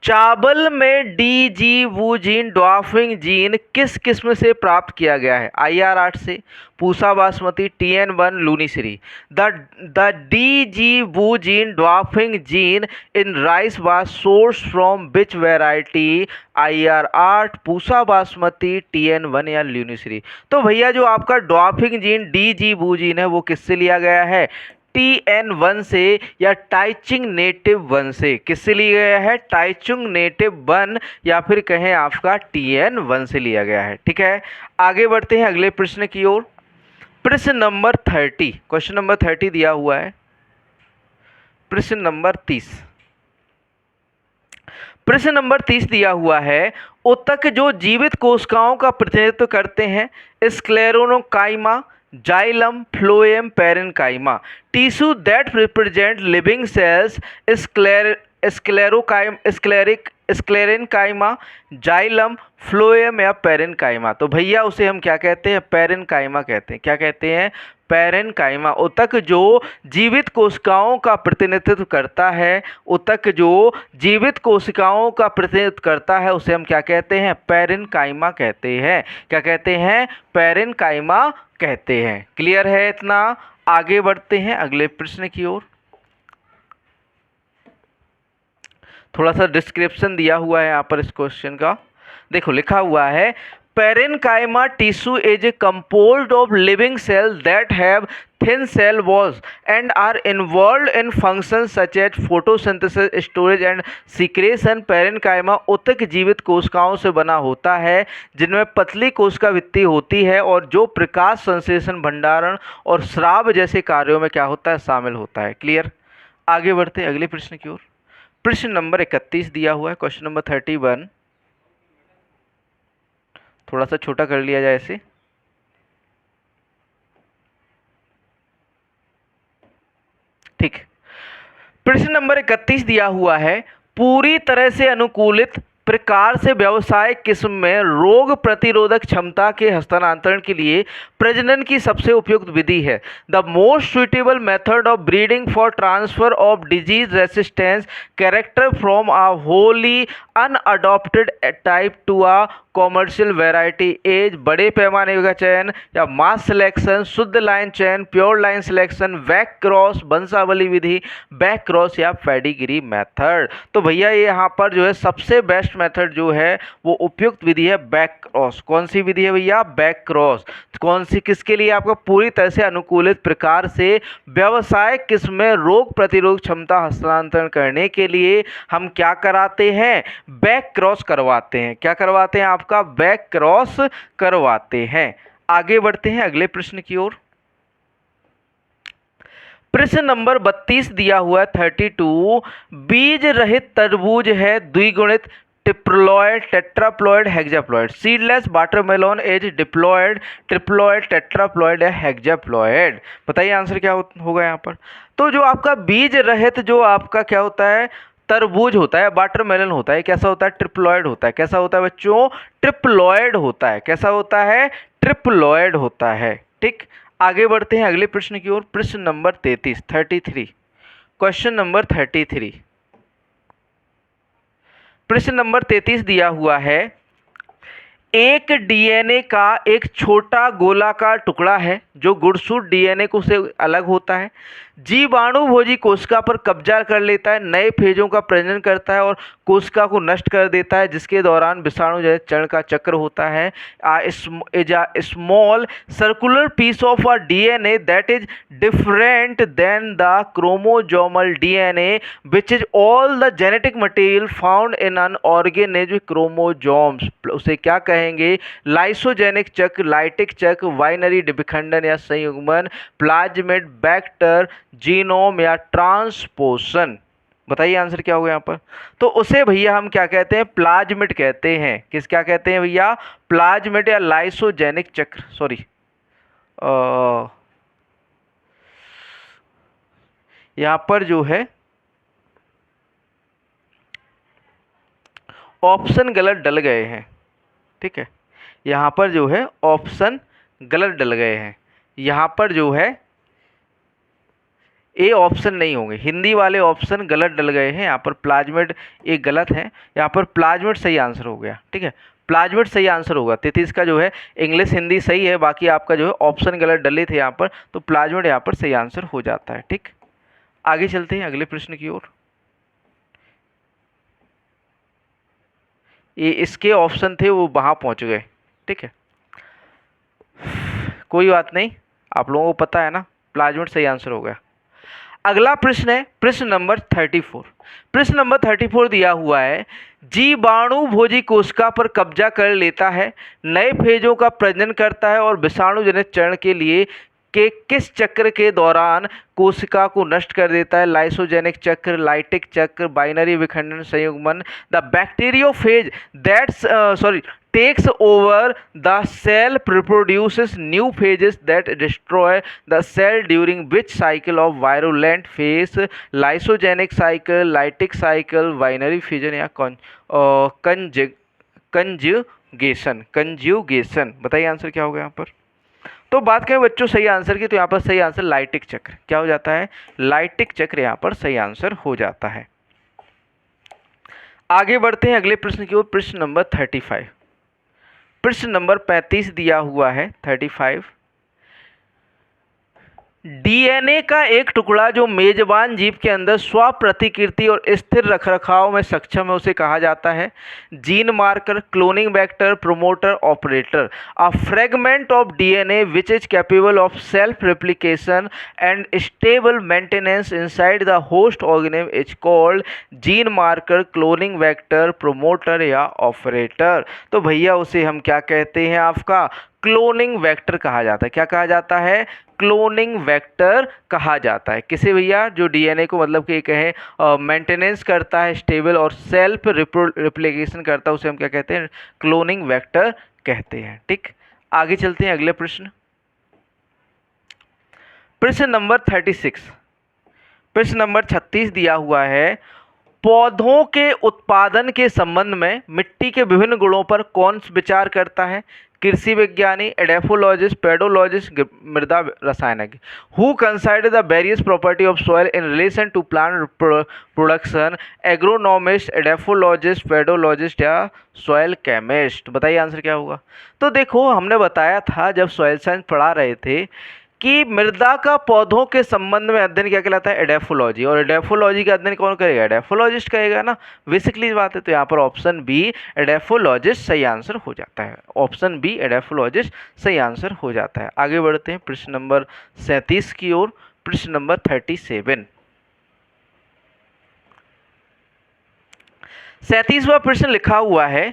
चावल में डीजीवूजीन डॉर्फिंग जीन किस किस्म से प्राप्त किया गया है? IR8 से, Pusa Basmati, TN1 Lunishree. The Deegeowoogen dwarfing gene in rice was source from which variety? IR8, Pusa Basmati, TN1 या लूनीश्री। तो भैया जो आपका डॉर्फिंग जीन डीजीवूजीन है वो किससे लिया गया है? TN1 से या टाइचिंग नेटिव 1 से। किससे लिया गया है? टाइचिंग नेटिव 1 या फिर कहें आपका TN1 से लिया गया है। ठीक है, आगे बढ़ते हैं अगले प्रश्न की ओर। प्रश्न नंबर 30, क्वेश्चन नंबर 30 दिया हुआ है। प्रश्न नंबर 30, प्रश्न नंबर 30 दिया हुआ है, ऊतक जो जीवित कोशिकाओं का प्रतिनिधित्व करते हैं, sclerenchyma, xylem, phloem, parenchyma. Tissue that represent living cells, sclerenchyma, xylem, phloem या पेरेन्काइमा। तो भैया उसे हम क्या कहते हैं? पेरेन्काइमा कहते हैं। क्या कहते हैं? पेरेन्काइमा। ऊतक जो जीवित कोशिकाओं का प्रतिनिधित्व करता है, ऊतक जो जीवित कोशिकाओं का प्रतिनिधित्व करता है उसे हम क्या कहते हैं? पेरेन्काइमा कहते हैं। क्या कहते हैं? पेरेन्काइमा कहते हैं। क्लियर है इतना? आगे बढ़ते हैं अगले प्रश्न की ओर। थोड़ा सा डिस्क्रिप्शन दिया हुआ है यहाँ पर इस क्वेश्चन का, देखो लिखा हुआ है, parenchyma tissue is a composed of living cells that have thin cell walls and are involved in functions such as photosynthesis, storage and secretion। Parenchyma ऊतक जीवित कोशिकाओं से बना होता है जिनमें पतली कोशिका भित्ति होती है और जो प्रकाश संश्लेषण, भंडारण और स्राव जैसे कार्यों में क्या होता है? शामिल होता है। क्लियर? आगे बढ़ते हैं अगले प्रश्न की ओर। प्रश्न नंबर 31 दिया हुआ है, क्वेश्चन नंबर 31। थोड़ा सा छोटा कर लिया जाए इसे। ठीक, प्रश्न नंबर 31 दिया हुआ है, पूरी तरह से अनुकूलित प्रकार से व्यावसायिक किस्म में रोग प्रतिरोधक क्षमता के हस्तांतरण के लिए प्रजनन की सबसे उपयुक्त विधि है। The most suitable method of breeding for transfer of disease resistance character from a wholly unadapted type to a commercial variety as बड़े पैमाने का चयन या मास सिलेक्शन, शुद्ध लाइन चयन, pure line selection, back cross, वंशावली विधि, बैक क्रॉस या पेडिग्री मेथड। तो भैया ये यहाँ पर जो है सबसे बेस्ट मेथड जो है वो उपयुक्त विधि है बैक क्रॉस। कौन सी विधि है भैया? Back cross. कौन सी? किसके लिए? आपको पूरी तरह से अनुकूलित प्रकार से व्यवसायिक किस्म में रोग प्रतिरोध क्षमता हस्तांतरण करने के लिए हम क्या कराते हैं? बैक क्रॉस करवाते हैं। क्या करवाते हैं? आपका बैक क्रॉस करवाते हैं। आगे बढ़ते हैं अगले प्रश्न की ओर। प्रश्न नंबर 32 दिया हुआ है 32, बीज रहित तरबूज है द्विगुणित triploid, tetraploid, hexaploid. Seedless watermelon is diploid, triploid, tetraploid या हेक्साप्लॉयड। बताइए आंसर क्या होगा यहाँ पर? तो जो आपका बीज रहित जो आपका क्या होता है? तरबूज होता है, वाटरमेलन होता है, कैसा होता है? ट्रिप्लॉयड होता है। कैसा होता है बच्चों? ट्रिप्लॉयड होता है। कैसा होता है? ट्रिप्लॉयड होता है। ठीक, आगे बढ़ते हैं अगले प्रश्न की ओर। प्रश्न नंबर 33, क्वेश्चन नंबर 33। प्रश्न नंबर 33 दिया हुआ है, एक डीएनए का एक छोटा गोलाकार टुकड़ा है जो गुणसूत्र डीएनए को से अलग होता है, जीवाणुभोजी कोशिका पर कब्जा कर लेता है, नए फेजों का प्रजनन करता है और कोशिका को नष्ट कर देता है, जिसके दौरान विषाणु जनित चरण का चक्र होता है। Small circular piece of a DNA that is different than the chromosomal DNA which is all the genetic material found in an organism chromosomes. उसे क्या कहेंगे? लाइसोजेनिक चक्र, लाइटिक चक्र, बाइनरी विखंडन या संयुग्मन, प्लाज्मिड, वेक्टर, जीनोम या ट्रांसपोशन। बताइए आंसर क्या होगा यहाँ पर? तो उसे भैया हम क्या कहते हैं? प्लाज्मिड कहते हैं। किस क्या कहते हैं भैया? प्लाज्मिड या लाइसोजेनिक चक्र। सॉरी, यहाँ पर जो है ऑप्शन गलत डल गए हैं। ठीक है, यहाँ पर जो है ऑप्शन गलत डल गए हैं। यहाँ पर जो है ए ऑप्शन नहीं होंगे, हिंदी वाले ऑप्शन गलत डल गए हैं यहाँ पर, प्लाज्मिड एक गलत है, यहाँ पर प्लाज्मिड सही आंसर हो गया। ठीक है, प्लाज्मिड सही आंसर होगा। 33 का जो है इंग्लिश हिंदी सही है, बाकी आपका जो है ऑप्शन गलत डले थे यहाँ पर, तो प्लाज्मिड यहाँ पर सही आंसर हो जाता है। ठीक, आगे चलते हैं अगले प्रश्न की ओर। ये इसके ऑप्शन थे वो वहाँ पहुँच गए। ठीक है, कोई बात नहीं, आप लोगों को पता है ना, प्लाज्मिड सही आंसर हो गया। अगला प्रश्न है प्रश्न नंबर 34। प्रश्न नंबर 34 दिया हुआ है, जीवाणु भोजी कोशिका पर कब्जा कर लेता है, नए फेजों का प्रजनन करता है और विषाणु जनित चरण के लिए के किस चक्र के दौरान कोशिका को नष्ट कर देता है? लाइसोजेनिक चक्र, लाइटिक चक्र, बाइनरी विखंडन संयुग्मन। The bacteriophage that's takes over the cell produces new phages that destroy the cell during which cycle of virulent phase? lysogenic cycle, lytic cycle, binary fission या कंजुगेशन। बताइए आंसर क्या होगा यहाँ पर। तो बात करें बच्चों सही आंसर की, तो यहाँ पर सही आंसर लाइटिक चक्र क्या हो जाता है? लाइटिक चक्र यहाँ पर सही आंसर हो जाता है। आगे बढ़ते हैं अगले प्रश्न की ओर, प्रश्न नंबर 35। प्रश्न नंबर 35 दिया हुआ है 35। डीएनए का एक टुकड़ा जो मेजबान जीव के अंदर स्व प्रतिकृति और स्थिर रखरखाव में सक्षम है उसे कहा जाता है? Gene marker, cloning vector, promoter, operator. A fragment of DNA which is capable of self replication and stable maintenance inside the host organism is called gene marker, cloning vector, promoter या ऑपरेटर। तो भैया उसे हम क्या कहते हैं? आपका क्लोनिंग वेक्टर कहा जाता है। क्या कहा जाता है? क्लोनिंग वेक्टर कहा जाता है। किसे भैया? जो डीएनए को मतलब कि कहें मेंटेनेंस करता है, स्टेबल और सेल्फ रिप्लिकेशन करता है, उसे हम क्या कहते हैं? क्लोनिंग वेक्टर कहते हैं। ठीक, आगे चलते हैं अगले प्रश्न, प्रश्न नंबर 36। प्रश्न नंबर 36 दिया हुआ है, पौधों के उत्पादन के संबंध में मिट्टी के विभिन्न गुणों पर कौन विचार करता है? कृषि विज्ञानी, एडेफोलॉजिस्ट, पेडोलॉजिस्ट, मृदा रसायनज्ञ। Who consider the various property of soil in relation to plant production? Agronomist, edaphologist, pedologist या सॉइल केमिस्ट। बताइए आंसर क्या होगा। तो देखो हमने बताया था जब सॉइल साइंस पढ़ा रहे थे कि मृदा का पौधों के संबंध में अध्ययन क्या कहलाता है? एडेफोलॉजी। और एडेफोलॉजी का अध्ययन कौन करेगा? एडेफोलॉजिस्ट करेगा ना, बेसिकली बात है। तो यहाँ पर ऑप्शन बी एडेफोलॉजिस्ट सही आंसर हो जाता है। ऑप्शन बी एडेफोलॉजिस्ट सही आंसर हो जाता है। आगे बढ़ते हैं प्रश्न नंबर 37 की ओर, प्रश्न नंबर 37। 37वां प्रश्न लिखा हुआ है,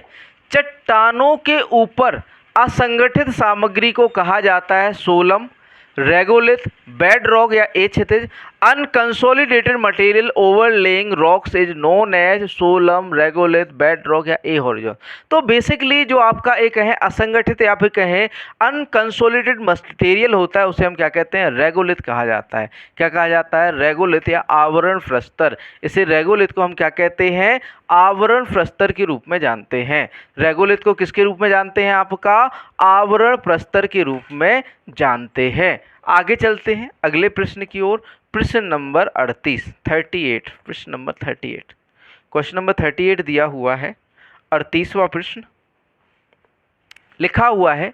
चट्टानों के ऊपर असंगठित सामग्री को कहा जाता है? सोलम, रेगोलिथ, बेड रॉक या ए क्षितिज। Unconsolidated material overlaying rocks is known as solum, regolith, bed rock या ए हॉरिजॉन। तो बेसिकली जो आपका एक है असंगठित या फिर कहें अनकंसोलिडेटेड मटेरियल होता है उसे हम क्या कहते हैं? रेगोलिथ कहा जाता है। क्या कहा जाता है? रेगोलिथ या आवरण प्रस्तर। इसे रेगोलिथ को हम क्या कहते हैं? आवरण प्रस्तर के रूप में जानते हैं। रेगोलिथ को किसके रूप में जानते हैं? आपका आवरण प्रस्तर के रूप में जानते हैं। आगे चलते हैं अगले प्रश्न की ओर, प्रश्न नंबर 38 38। प्रश्न नंबर 38, क्वेश्चन नंबर 38 दिया हुआ है। 38वां प्रश्न लिखा हुआ है,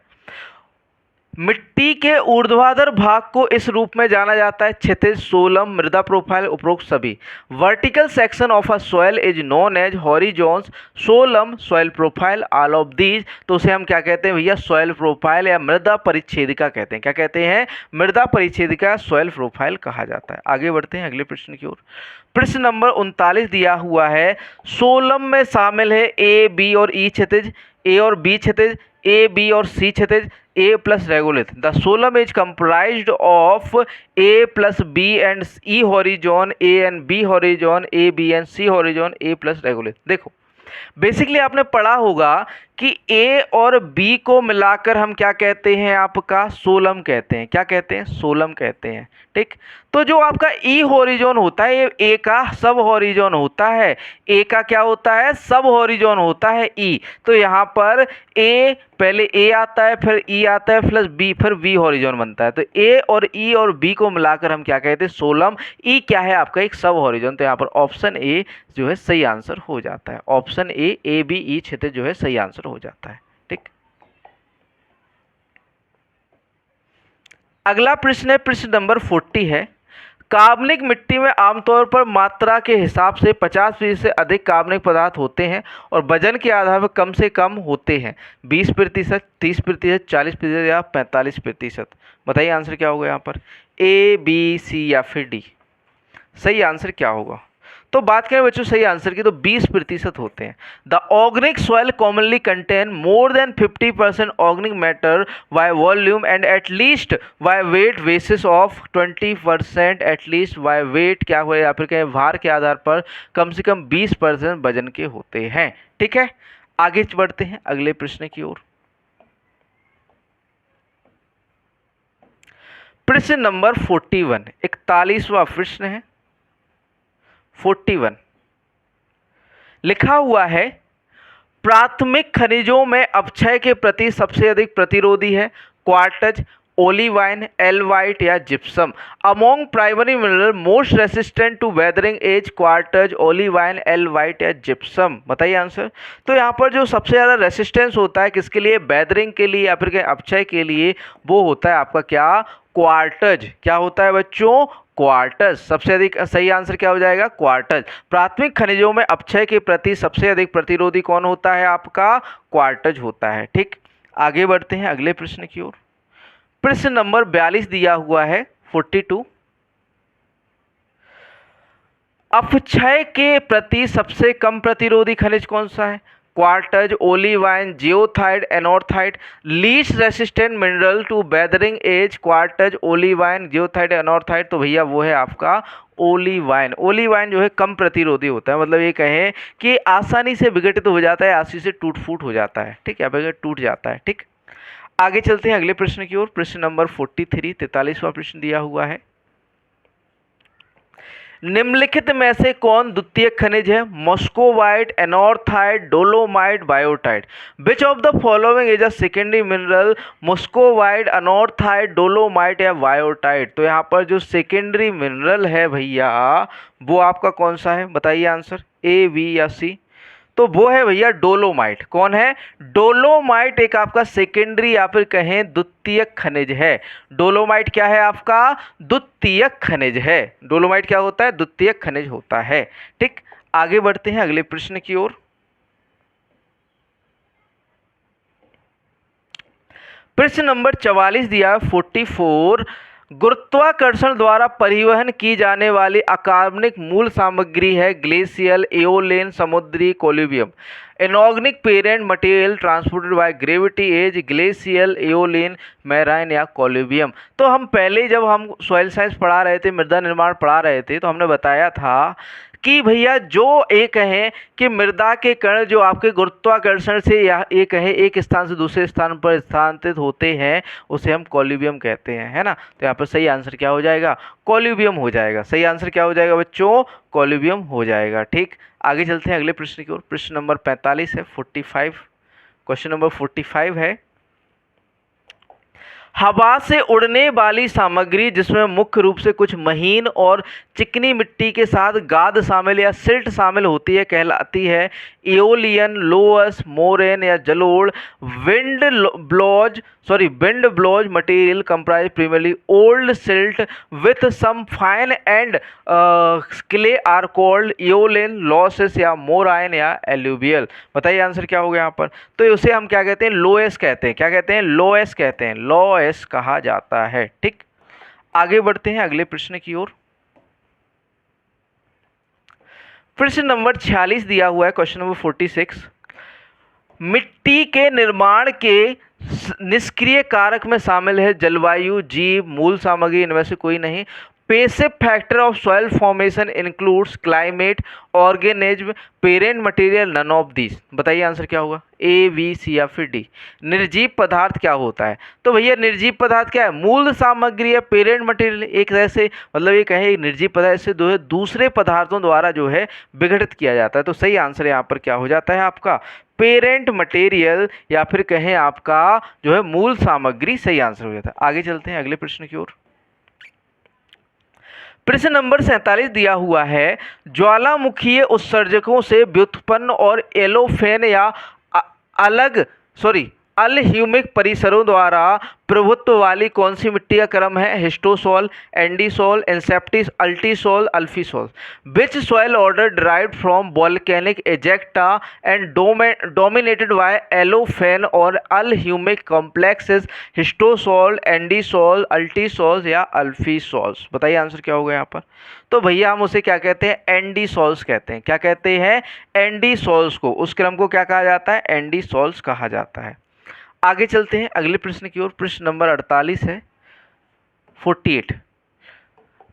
मिट्टी के ऊर्ध्वाधर भाग को इस रूप में जाना जाता है? क्षितिज, सोलम, मृदा प्रोफाइल, उपरोक्त सभी। Vertical section of a soil is known as horizons, solum, soil profile, all of these. तो उसे हम क्या कहते हैं भैया? सॉइल प्रोफाइल या मृदा परिच्छेदिका कहते हैं। क्या कहते हैं? मृदा परिच्छेदिका, सॉइल प्रोफाइल कहा जाता है। आगे बढ़ते हैं अगले प्रश्न की ओर, प्रश्न नंबर 39 दिया हुआ है, सोलम में शामिल है ए, बी और ई क्षितिज, ए और बी क्षितिज, ए, बी और सी क्षितिज, A plus regolith. The solum is comprised of A plus B and E horizon, A and B horizon, A B and C horizon, A plus regolith. देखो बेसिकली आपने पढ़ा होगा कि ए और बी को मिलाकर हम क्या कहते हैं, आपका सोलम कहते हैं। क्या कहते हैं, सोलम कहते हैं। ठीक, तो जो आपका ई हॉरिजॉन होता है ये ए का सब हॉरिजॉन होता है। ए का क्या होता है, सब हॉरिजॉन होता है ई। तो यहाँ पर ए, पहले ए आता है, फिर ई आता है, प्लस बी, फिर बी हॉरिजॉन बनता है। तो ए और ई और बी को मिलाकर हम क्या कहते हैं, सोलम। ई क्या है, आपका एक सब हॉरिजॉन। तो यहाँ पर ऑप्शन ए जो है सही आंसर हो जाता है। ऑप्शन ए बी ई क्षितिज जो है सही आंसर हो जाता है। ठीक, अगला प्रश्न है, प्रश्न नंबर 40 है। कार्बनिक मिट्टी में आमतौर पर मात्रा के हिसाब से 50% से अधिक कार्बनिक पदार्थ होते हैं और वजन के आधार पर कम से कम होते हैं। 20%, 30%, 40% या 45%। बताइए आंसर क्या होगा यहाँ पर, ए बी सी या फिर डी। सही आंसर क्या होगा, तो बात करें बच्चों सही आंसर की तो 20% होते हैं। The organic soil commonly contain more than 50% organic matter by volume and at least by weight basis of 20% at least by weight क्या हुआ, या फिर कहें भार के आधार पर कम से कम 20% वजन के होते हैं। ठीक है, आगे बढ़ते हैं अगले प्रश्न की ओर। प्रश्न नंबर 41, 41वां प्रश्न है। 41 लिखा हुआ है, प्राथमिक खनिजों में अपक्षय के प्रति सबसे अधिक प्रतिरोधी है क्वार्टज, ओलिवाइन, एल्वाइट या gypsum. Among primary mineral most resistant to weathering as quartz, olivine, albite या जिप्सम। बताइए आंसर। तो यहाँ पर जो सबसे ज़्यादा रेसिस्टेंस होता है किसके लिए, वेदरिंग के लिए या फिर अपक्षय के लिए, वो होता है आपका क्या, क्वार्टज। क्या होता है बच्चों, क्वार्टज। सबसे अधिक सही आंसर क्या हो जाएगा, क्वार्टज। प्राथमिक खनिजों में अपक्षय के प्रति सबसे अधिक प्रतिरोधी कौन होता है, आपका क्वार्टज होता है। ठीक, आगे बढ़ते हैं अगले प्रश्न की ओर। प्रश्न नंबर 42 दिया हुआ है, 42। अपक्षय के प्रति सबसे कम प्रतिरोधी खनिज कौन सा है, quartz, olivine, goethite, anorthite. Least resistant mineral to weathering as quartz, olivine, goethite, anorthite. तो भैया वो है आपका ओलिवाइन। ओलिवाइन जो है कम प्रतिरोधी होता है, मतलब ये कहें कि आसानी से विघटित हो जाता है, आसानी से टूट फूट हो जाता है। ठीक है, टूट जाता है। ठीक, आगे चलते हैं अगले प्रश्न की ओर। प्रश्न नंबर 43, 43वां प्रश्न दिया हुआ है। निम्नलिखित में से कौन द्वितीय खनिज है, muscovite, anorthite, dolomite, biotite. Which of the following is a secondary mineral, muscovite, anorthite, dolomite या बायोटाइट। तो यहाँ पर जो सेकेंडरी मिनरल है भैया वो आपका कौन सा है, बताइए आंसर, ए बी या सी। तो वो है भैया डोलोमाइट। कौन है, डोलोमाइट एक आपका सेकेंडरी या फिर कहें द्वितीयक खनिज है। डोलोमाइट क्या है आपका, द्वितीयक खनिज है। डोलोमाइट क्या होता है, द्वितीयक खनिज होता है। ठीक, आगे बढ़ते हैं अगले प्रश्न की ओर। प्रश्न नंबर 44 दिया, 44। गुरुत्वाकर्षण द्वारा परिवहन की जाने वाली अकार्बनिक मूल सामग्री है ग्लेशियल, एओलेन, समुद्री, colluvium. Inorganic parent material transported by gravity as glacial, aeolian, marine या कोलिबियम। तो हम पहले जब हम सॉइल साइंस पढ़ा रहे थे, मृदा निर्माण पढ़ा रहे थे, तो हमने बताया था कि भैया जो एक है कि मृदा के कण जो आपके गुरुत्वाकर्षण से या एक है एक स्थान से दूसरे स्थान पर स्थानांतरित होते हैं उसे हम कोलिबियम कहते हैं, है ना। तो यहाँ पर सही आंसर क्या हो जाएगा, कोलिबियम हो जाएगा। सही आंसर क्या हो जाएगा बच्चों, कोलिबियम हो जाएगा। ठीक, आगे चलते हैं अगले प्रश्न की ओर। प्रश्न नंबर 45 है, 45, क्वेश्चन नंबर 45 है। हवा से उड़ने वाली सामग्री जिसमें मुख्य रूप से कुछ महीन और चिकनी मिट्टी के साथ गाद शामिल या सिल्ट शामिल होती है कहलाती है एओलियन, लोअस, मोरेन या जलोढ़। Wind blows material comprise primarily old silt with some fine and clay are called aeolian, loesses या मोराइन या एल्यूवियल। बताइए आंसर क्या होगा यहाँ पर। तो उसे हम क्या कहते हैं, लोएस कहते हैं। क्या कहते हैं, लोएस कहते हैं, लोएस कहा जाता है। ठीक, आगे बढ़ते हैं अगले प्रश्न की ओर। प्रश्न नंबर 46 दिया हुआ है, क्वेश्चन नंबर 46। मिट्टी के निर्माण के निष्क्रिय कारक में शामिल है जलवायु, जीव, मूल सामग्री, इनमें से कोई नहीं। Passive factor of soil formation includes climate, organism, parent material, none of these. बताइए आंसर क्या होगा, ए, बी, सी या फिर डी। निर्जीव पदार्थ क्या होता है, तो भैया निर्जीव पदार्थ क्या है, मूल सामग्री या पेरेंट मटेरियल। एक तरह से मतलब ये कहें निर्जीव पदार्थ से दूसरे पदार्थों द्वारा जो है विघटित किया जाता है। तो सही आंसर यहाँ पर क्या हो जाता है आपका, पेरेंट मटेरियल या फिर कहें आपका जो है मूल सामग्री सही आंसर हो जाता है। आगे चलते हैं अगले प्रश्न की ओर। प्रश्न नंबर 47 दिया हुआ है, ज्वालामुखीय उत्सर्जकों से व्युत्पन्न और एलोफेन या अलग अलह्यूमिक परिसरों द्वारा प्रभुत्व वाली कौन सी मिट्टी का क्रम है, histosol, andisol, inceptisol, ultisol, alfisol. Which soil order derived from volcanic ejecta and dominated by allophane और अलह्यूमिक कॉम्प्लेक्सेस, हिस्टोसॉल, एंडीसॉल, अल्टीसॉल्स या अल्फीसॉल्स। बताइए आंसर क्या होगा यहाँ पर। तो भैया हम उसे क्या कहते हैं, एंडीसॉल्स कहते हैं। क्या कहते हैं, एंडीसॉल्स को, उस क्रम को क्या कहा जाता है, एंडीसॉल्स कहा जाता है। आगे चलते हैं अगले प्रश्न की ओर। प्रश्न नंबर 48 है, 48।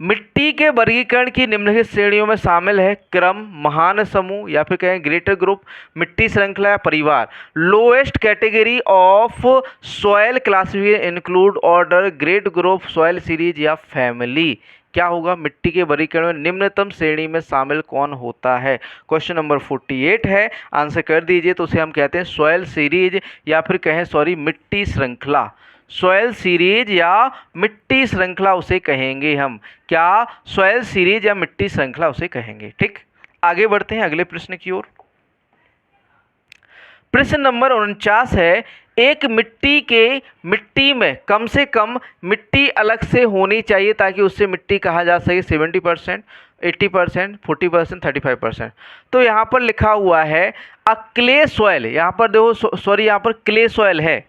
मिट्टी के वर्गीकरण की निम्नलिखित श्रेणियों में शामिल है, क्रम, महान समूह या फिर कहें ग्रेटर ग्रुप, मिट्टी श्रृंखला या परिवार। Lowest category of soil classification include order, grade group, soil series या फैमिली। क्या होगा, मिट्टी के वर्गीकरण में निम्नतम श्रेणी में शामिल कौन होता है। क्वेश्चन नंबर 48 है, आंसर कर दीजिए। तो उसे हम कहते हैं सॉइल सीरीज या फिर कहें मिट्टी श्रृंखला। सॉइल सीरीज या मिट्टी श्रृंखला उसे कहेंगे हम। क्या, सॉइल सीरीज या मिट्टी श्रृंखला उसे कहेंगे। ठीक, आगे बढ़ते हैं अगले प्रश्न की ओर। प्रश्न नंबर 49 है, एक मिट्टी में कम से कम मिट्टी अलग से होनी चाहिए ताकि उससे मिट्टी कहा जा सके 70%, 80%, 40%, 35%। तो यहाँ पर लिखा हुआ है अ क्ले सॉइल, यहाँ पर देखो यहाँ पर क्ले सॉइल है,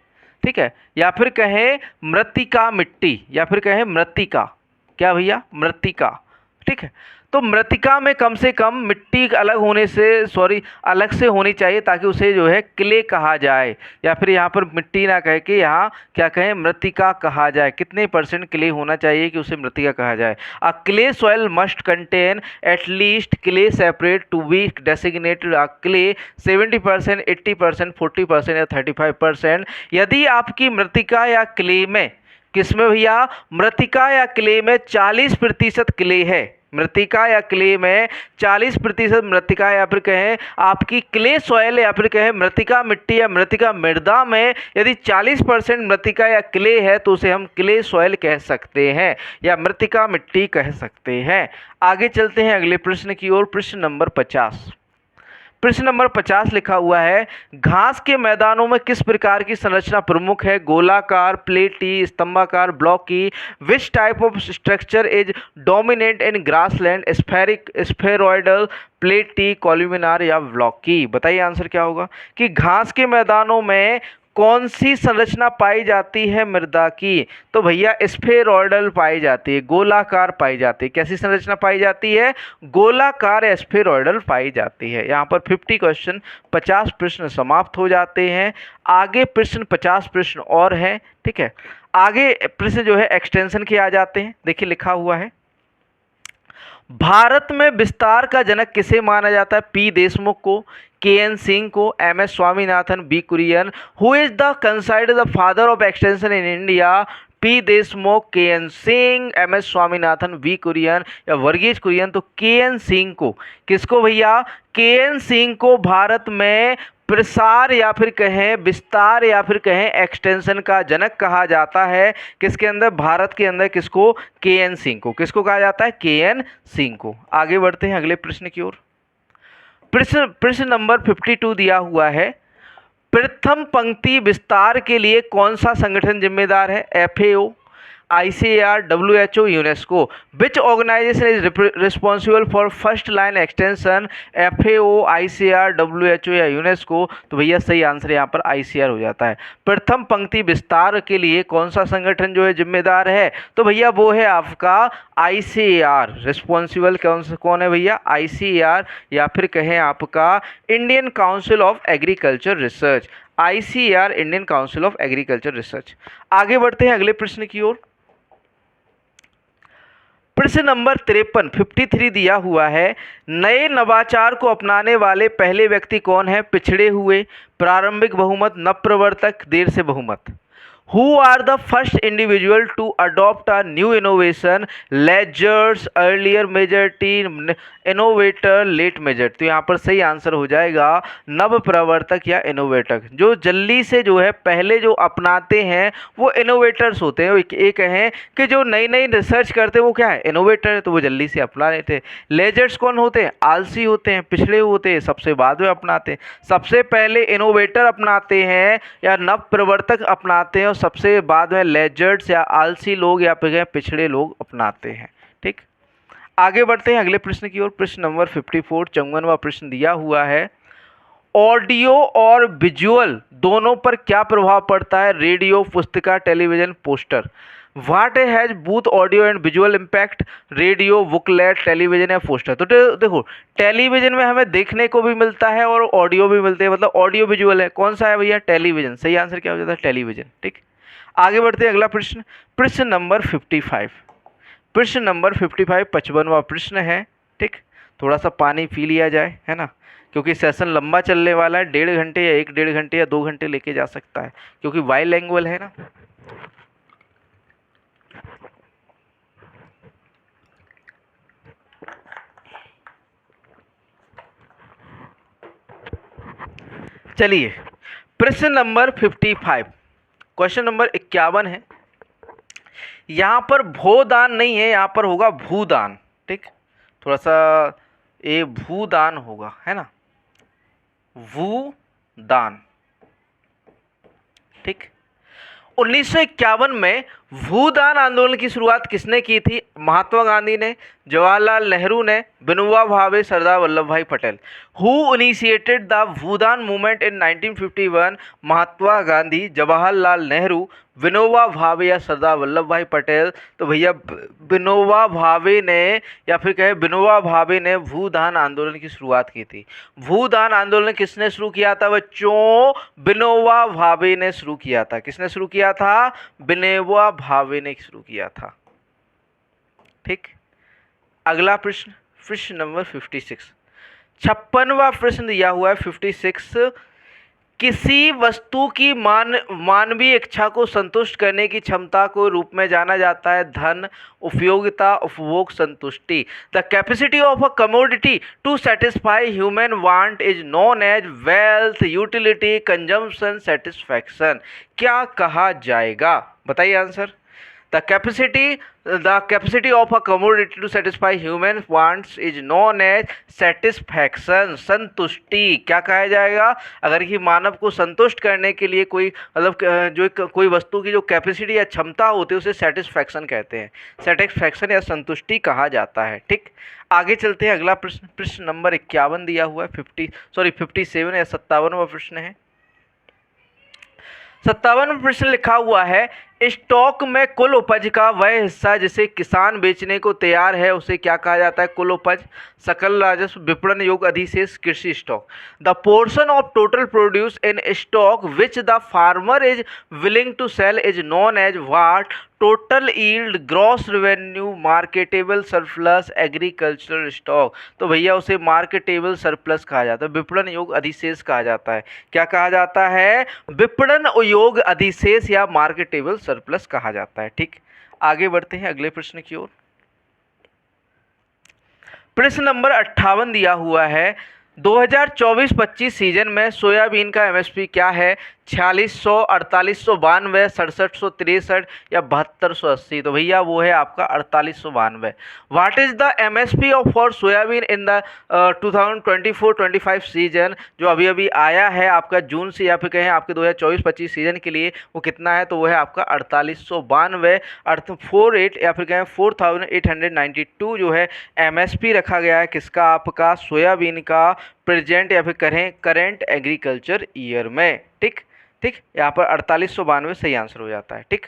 ठीक है, या फिर कहें मृत्तिका मिट्टी या फिर कहें मृत्तिका। क्या भैया, मृत्तिका। ठीक है, तो मृत्तिका में कम से कम मिट्टी अलग होने से अलग से होनी चाहिए ताकि उसे जो है क्ले कहा जाए, या फिर यहाँ पर मिट्टी ना कह के यहाँ क्या कहें, मृत्तिका कहा जाए। कितने % क्ले होना चाहिए कि उसे मृत्तिका कहा जाए। A clay soil must contain at least clay separate to be designated a clay 70%, 80%, 40% या 35%। यदि आपकी मृत्तिका या क्ले में, किसमें भैया, मृत्तिका या क्ले में 40% क्ले है, मृत्तिका या क्ले में 40% मृत्तिका या फिर कहें आपकी क्ले सॉइल या फिर कहें मृत्तिका मिट्टी या मृत्तिका मृदा में यदि 40% मृत्तिका या क्ले है तो उसे हम क्ले सॉइल कह सकते हैं या मृत्तिका मिट्टी कह सकते हैं। आगे चलते हैं अगले प्रश्न की ओर। प्रश्न नंबर 50। प्रश्न नंबर 50 लिखा हुआ है, घास के मैदानों में किस प्रकार की संरचना प्रमुख है, गोलाकार, प्लेटी, स्तंभाकार, blocky. Which type of structure is dominant in grassland, spheroidal, platy, columnar या ब्लॉकी। बताइए आंसर क्या होगा कि घास के मैदानों में कौन सी संरचना पाई जाती है मृदा की। तो भैया स्फेरॉइडल पाई जाती है, गोलाकार पाई जाती है। कैसी संरचना पाई जाती है, गोलाकार या स्फेरॉइडल पाई जाती है। यहाँ पर 50 क्वेश्चन 50 प्रश्न समाप्त हो जाते हैं। आगे प्रश्न 50 प्रश्न और हैं। ठीक है, आगे प्रश्न जो है एक्सटेंशन के आ जाते हैं। देखिए लिखा हुआ है, भारत में विस्तार का जनक किसे माना जाता है, पी देशमुख को, के.एन. सिंह को, MS. Swaminathan, B Kurien. Who is the considered the father of extension in India, P Deshmukh, KN. Singh, MS. Swaminathan, B Kurien या वर्गीज कुरियन। तो के.एन. सिंह को, किसको भैया, के.एन. सिंह को भारत में प्रसार या फिर कहें विस्तार या फिर कहें एक्सटेंशन का जनक कहा जाता है। किसके अंदर, भारत के अंदर। किसको, के.एन. सिंह को। किसको कहा जाता है, के.एन. सिंह को। आगे बढ़ते हैं अगले प्रश्न की ओर। प्रश्न नंबर 52 दिया हुआ है, प्रथम पंक्ति विस्तार के लिए कौन सा संगठन जिम्मेदार है, FAO, ICAR, WHO, UNESCO. Which organisation is responsible for first line extension, FAO, ICAR, WHO या यूनेस्को। तो भैया सही आंसर यहाँ पर ICAR हो जाता है। प्रथम पंक्ति विस्तार के लिए कौन सा संगठन जो है जिम्मेदार है, तो भैया वो है आपका ICAR। रिस्पॉन्सिबल कौन है भैया, ICAR या फिर कहें आपका Indian council of agriculture research. ICAR, Indian council of agriculture research. आगे बढ़ते हैं अगले प्रश्न की ओर। प्रश्न नंबर 53 दिया हुआ है, नए नवाचार को अपनाने वाले पहले व्यक्ति कौन है? पिछड़े हुए, प्रारंभिक बहुमत, नवप्रवर्तक, देर से बहुमत। Who are the first individual to adopt a new innovation? Ledgers, earlier majority, innovator, late majority। तो यहाँ पर सही आंसर हो जाएगा नव प्रवर्तक या इनोवेटर। जो जल्दी से जो है पहले जो अपनाते हैं वो इनोवेटर्स होते हैं। एक हैं कि जो नई नई रिसर्च करते हैं वो क्या है? इनोवेटर है, तो वो जल्दी से अपना लेते हैं। लेजर्स कौन होते हैं? आलसी होते हैं, पिछड़े होते हैं, सबसे बाद में अपनाते हैं। सबसे पहले इनोवेटर अपनाते हैं या नव प्रवर्तक अपनाते हैं और सबसे बाद में लेजर्ड्स या आलसी लोग या फिर पिछड़े लोग अपनाते हैं। ठीक, आगे बढ़ते हैं अगले प्रश्न की ओर। प्रश्न नंबर 54 54वां प्रश्न दिया हुआ है, ऑडियो और विजुअल दोनों पर क्या प्रभाव पड़ता है? रेडियो, पुस्तिका, television, poster. What has both audio and visual impact? Radio, booklet, television या पोस्टर। तो देखो, टेलीविजन में हमें देखने को भी मिलता है और ऑडियो भी मिलते हैं, मतलब ऑडियो विजुअल है। कौन सा है भैया? टेलीविजन। सही आंसर क्या हो जाता है? टेलीविजन। ठीक, आगे बढ़ते हैं अगला प्रश्न। प्रश्न नंबर 55 प्रश्न नंबर 55 55वां प्रश्न है। ठीक, थोड़ा सा पानी पी लिया जाए, है ना, क्योंकि सेशन लंबा चलने वाला है। 1.5 घंटे या 1 1.5 घंटे या 2 घंटे लेके जा सकता है, क्योंकि बाइलैंग्वेज है ना। चलिए, प्रश्न नंबर 55, क्वेश्चन नंबर 51 है। यहाँ पर भोदान नहीं है, यहाँ पर होगा भूदान। ठीक, थोड़ा सा ये भूदान होगा, है ना, भूदान। ठीक, 1951 में भूदान आंदोलन की शुरुआत किसने की थी? महात्मा गांधी ने, जवाहरलाल नेहरू ने, विनोबा भावे, सरदार वल्लभ भाई Patel. Who initiated the Bhoodan movement in 1951? Mahatma Gandhi, Jawaharlal Nehru, Vinoba Bhave या सरदार वल्लभ भाई पटेल। तो भैया विनोबा भावे ने या फिर कहे विनोबा भावे ने भूदान आंदोलन की शुरुआत की थी। भूदान आंदोलन किसने शुरू किया था बच्चों? विनोबा भावे ने शुरू किया था। किसने शुरू किया था? विनोबा भावे ने शुरू किया था। ठीक, अगला प्रश्न, प्रश्न नंबर 56 56वां प्रश्न दिया हुआ है 56। किसी वस्तु की मानवीय इच्छा को संतुष्ट करने की क्षमता को रूप में जाना जाता है धन, उपयोगिता, उपभोग, संतुष्टि। The capacity of a commodity to satisfy human want is known as wealth, utility, consumption, satisfaction. क्या कहा जाएगा? बताइए answer. The capacity of a commodity to satisfy human wants is known as satisfaction, संतुष्टि। क्या कहा जाएगा? अगर कि मानव को संतुष्ट करने के लिए कोई मतलब जो कोई वस्तु की जो कैपेसिटी या क्षमता होती है उसे सेटिस्फैक्शन कहते हैं। सेटिस्फैक्शन या संतुष्टि कहा जाता है। ठीक, आगे चलते हैं अगला प्रश्न। प्रश्न नंबर 51 दिया हुआ है 57 या 57वां प्रश्न है। 57वां प्रश्न लिखा हुआ है, स्टॉक में कुल उपज का वह हिस्सा जिसे किसान बेचने को तैयार है उसे क्या कहा जाता है? कुल उपज, सकल राजस्व, विपणन योग्य अधिशेष, कृषि stock. The portion of total produce in stock which the farmer is willing to sell is known as what? Total yield, gross revenue, marketable surplus, agricultural stock. तो भैया उसे मार्केटेबल सरप्लस कहा जाता है, विपणन योग्य अधिशेष कहा जाता है। क्या कहा जाता है? विपणन योग्य अधिशेष या मार्केटेबल सरप्लस कहा जाता है। ठीक, आगे बढ़ते हैं अगले प्रश्न की ओर। प्रश्न नंबर 58 दिया हुआ है, 2024-25 सीजन में सोयाबीन का एमएसपी क्या है? 4600, 4892, 6763 या 7280। तो भैया वो है आपका 4892। What is the MSP of for soybean in the 2024-25 season? जो अभी अभी आया है आपका जून से या फिर कहें आपके 2024-25 सीजन के लिए, वो कितना है? तो वो है आपका 4892 48 या फिर कहें 4892 जो है एमएसपी रखा गया है। किसका? आपका सोयाबीन का प्रेजेंट या फिर करें करेंट एग्रीकल्चर ईयर में। ठीक, यहाँ पर 4892 सही आंसर हो जाता है। ठीक,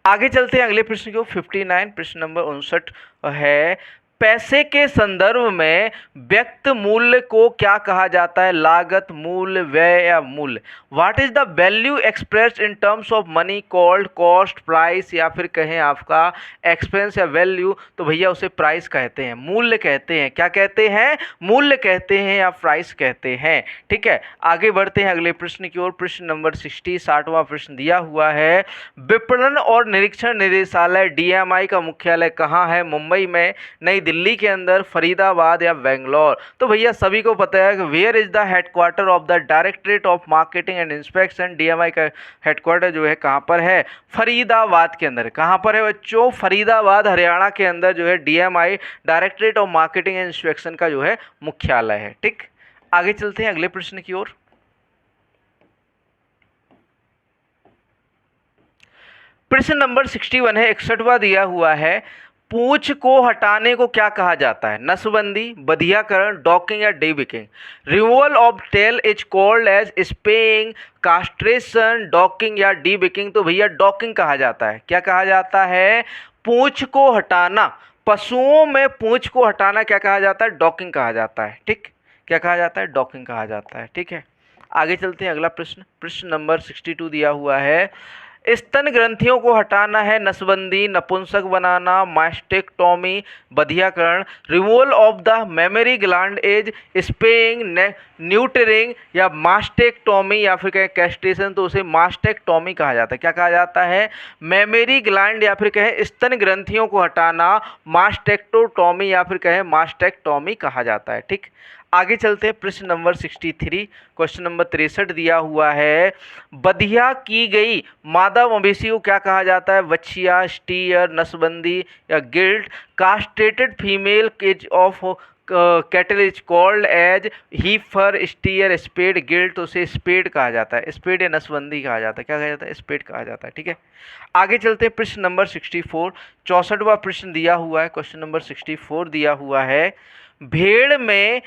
आगे चलते हैं अगले प्रश्न की ओर। 59 प्रश्न नंबर 59 है, पैसे के संदर्भ में व्यक्त मूल्य को क्या कहा जाता है? लागत, मूल्य, व्यय या मूल्य। What is the value expressed in terms of money called cost, price, या फिर कहें आपका एक्सपेंस या वैल्यू, तो भैया उसे प्राइस कहते हैं, मूल्य कहते हैं। क्या कहते हैं? मूल्य कहते हैं या प्राइस कहते हैं। ठीक है, आगे बढ़ते हैं अगले प्रश्न की ओर। प्रश्न नंबर 60, 60वां प्रश्न दिया हुआ है, विपणन और निरीक्षण निदेशालय डीएमआई का मुख्यालय कहाँ है? मुंबई में, नई दिल्ली के अंदर, फरीदाबाद या बेंगलोर। तो भैया सभी को पता है कि where is the headquarter of the directorate of marketing and inspection, DMI का हेडक्वार्टर जो है कहाँ पर है? फरीदाबाद के अंदर। कहाँ पर है बच्चों? फरीदाबाद, हरियाणा के अंदर जो है DMI directorate of marketing and inspection का जो है मुख्यालय है। ठीक, आगे चलते हैं अगले प्रश्न की ओर। प्रश्न नंबर 61 है, 61वां दिया हुआ है, पूंछ को हटाने को क्या कहा जाता है? नसबंदी, बधियाकरण, डॉकिंग या debeaking. Removal of tail is called as spaying, castration, docking या डीबिकिंग। तो भैया डॉकिंग कहा जाता है। क्या कहा जाता है? पूंछ को हटाना, पशुओं में पूंछ को हटाना क्या कहा जाता है? डॉकिंग कहा जाता है। ठीक, क्या कहा जाता है? डॉकिंग कहा जाता है। ठीक है, आगे चलते हैं अगला प्रश्न। प्रश्न नंबर 62 दिया हुआ है, स्तन ग्रंथियों को हटाना है, नसबंदी, नपुंसक बनाना, मास्टेक्टोमी, बधियाकरण। Removal of the mammary gland as spaying, neutering या मास्टेक्टोमी या फिर कहें कैस्ट्रेशन, तो उसे मास्टेक्टोमी कहा जाता है। क्या कहा जाता है? मेमोरी ग्लैंड या फिर कहें स्तन ग्रंथियों को हटाना मास्टेक्टोटोमी या फिर कहें मास्टेक्टोमी कहा जाता है। ठीक, आगे चलते हैं प्रश्न नंबर 63, क्वेश्चन नंबर 63 दिया हुआ है, बधिया की गई मादा मवेशी को क्या कहा जाता है? बछिया, स्टीयर, नसबंदी या gilt. Castrated female cage of cattle is called as heifer, steer, spayed, gilt. तो उसे स्पेड कहा जाता है, स्पेड या नसबंदी कहा जाता है। क्या कहा जाता है? स्पेड कहा जाता है। ठीक है, आगे चलते हैं प्रश्न नंबर 64, 64वां प्रश्न दिया हुआ है, क्वेश्चन नंबर 64 दिया हुआ है, भेड़ में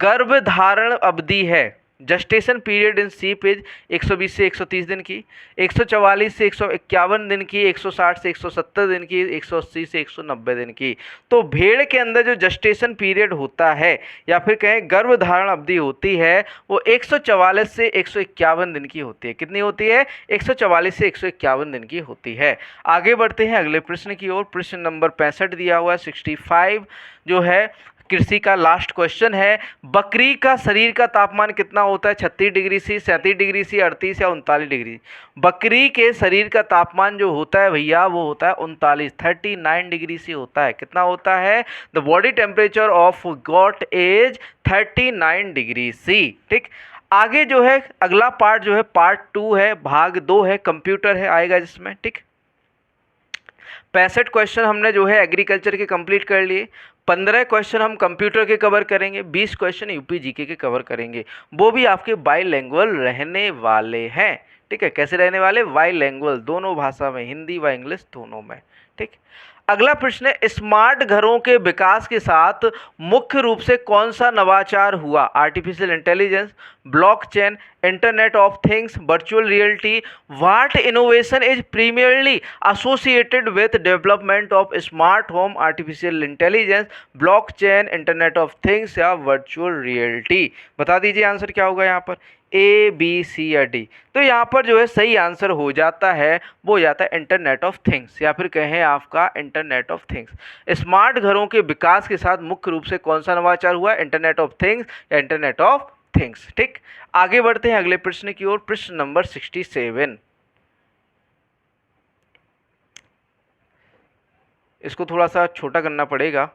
गर्भधारण अवधि है, gestation period in sheep is 120 से 130 दिन की, 144 से 151 दिन की, 160 से 170 दिन की, 180 से 190 दिन की। तो भेड़ के अंदर जो जस्टेशन पीरियड होता है या फिर कहें गर्भधारण अवधि होती है वो 144 से 151 दिन की होती है। कितनी होती है? 144 से 151 दिन की होती है। आगे बढ़ते हैं अगले प्रश्न की ओर। प्रश्न नंबर 65 दिया हुआ है, 65 जो है कृषि का लास्ट क्वेश्चन है, बकरी का शरीर का तापमान कितना होता है? 36 डिग्री सी, 37 डिग्री सी, 38 या 39 डिग्री। बकरी के शरीर का तापमान जो होता है भैया वो होता है 39 डिग्री सी होता है। कितना होता है? The body temperature of goat is 39 degree C. ठीक, आगे जो है अगला पार्ट जो है पार्ट 2 है, भाग 2 है, कंप्यूटर है आएगा जिसमें। ठीक, 65 क्वेश्चन हमने जो है एग्रीकल्चर के कंप्लीट कर लिए, 15 क्वेश्चन हम कंप्यूटर के कवर करेंगे, 20 क्वेश्चन यूपी जीके के कवर करेंगे, वो भी आपके बाईलैंग्वेज रहने वाले हैं। ठीक है, कैसे रहने वाले? बाईलैंग्वेज, दोनों भाषा में, हिंदी व इंग्लिश दोनों में। ठीक, अगला प्रश्न है, स्मार्ट घरों के विकास के साथ मुख्य रूप से कौन सा नवाचार हुआ? Artificial intelligence, blockchain, internet of things, virtual reality. What innovation is primarily associated with development of smart home, artificial intelligence, blockchain, internet of things या वर्चुअल रियलिटी। बता दीजिए आंसर क्या होगा यहाँ पर, ए, बी, सी या डी। तो यहाँ पर जो है सही आंसर हो जाता है, वो हो जाता है इंटरनेट ऑफ थिंग्स या फिर कहें आपका इंटरनेट ऑफ थिंग्स। स्मार्ट घरों के विकास के साथ मुख्य रूप से कौन सा नवाचार हुआ? इंटरनेट ऑफ थिंग्स या इंटरनेट ऑफ थिंग्स। ठीक, आगे बढ़ते हैं अगले प्रश्न की ओर। प्रश्न नंबर 67, इसको थोड़ा सा छोटा करना पड़ेगा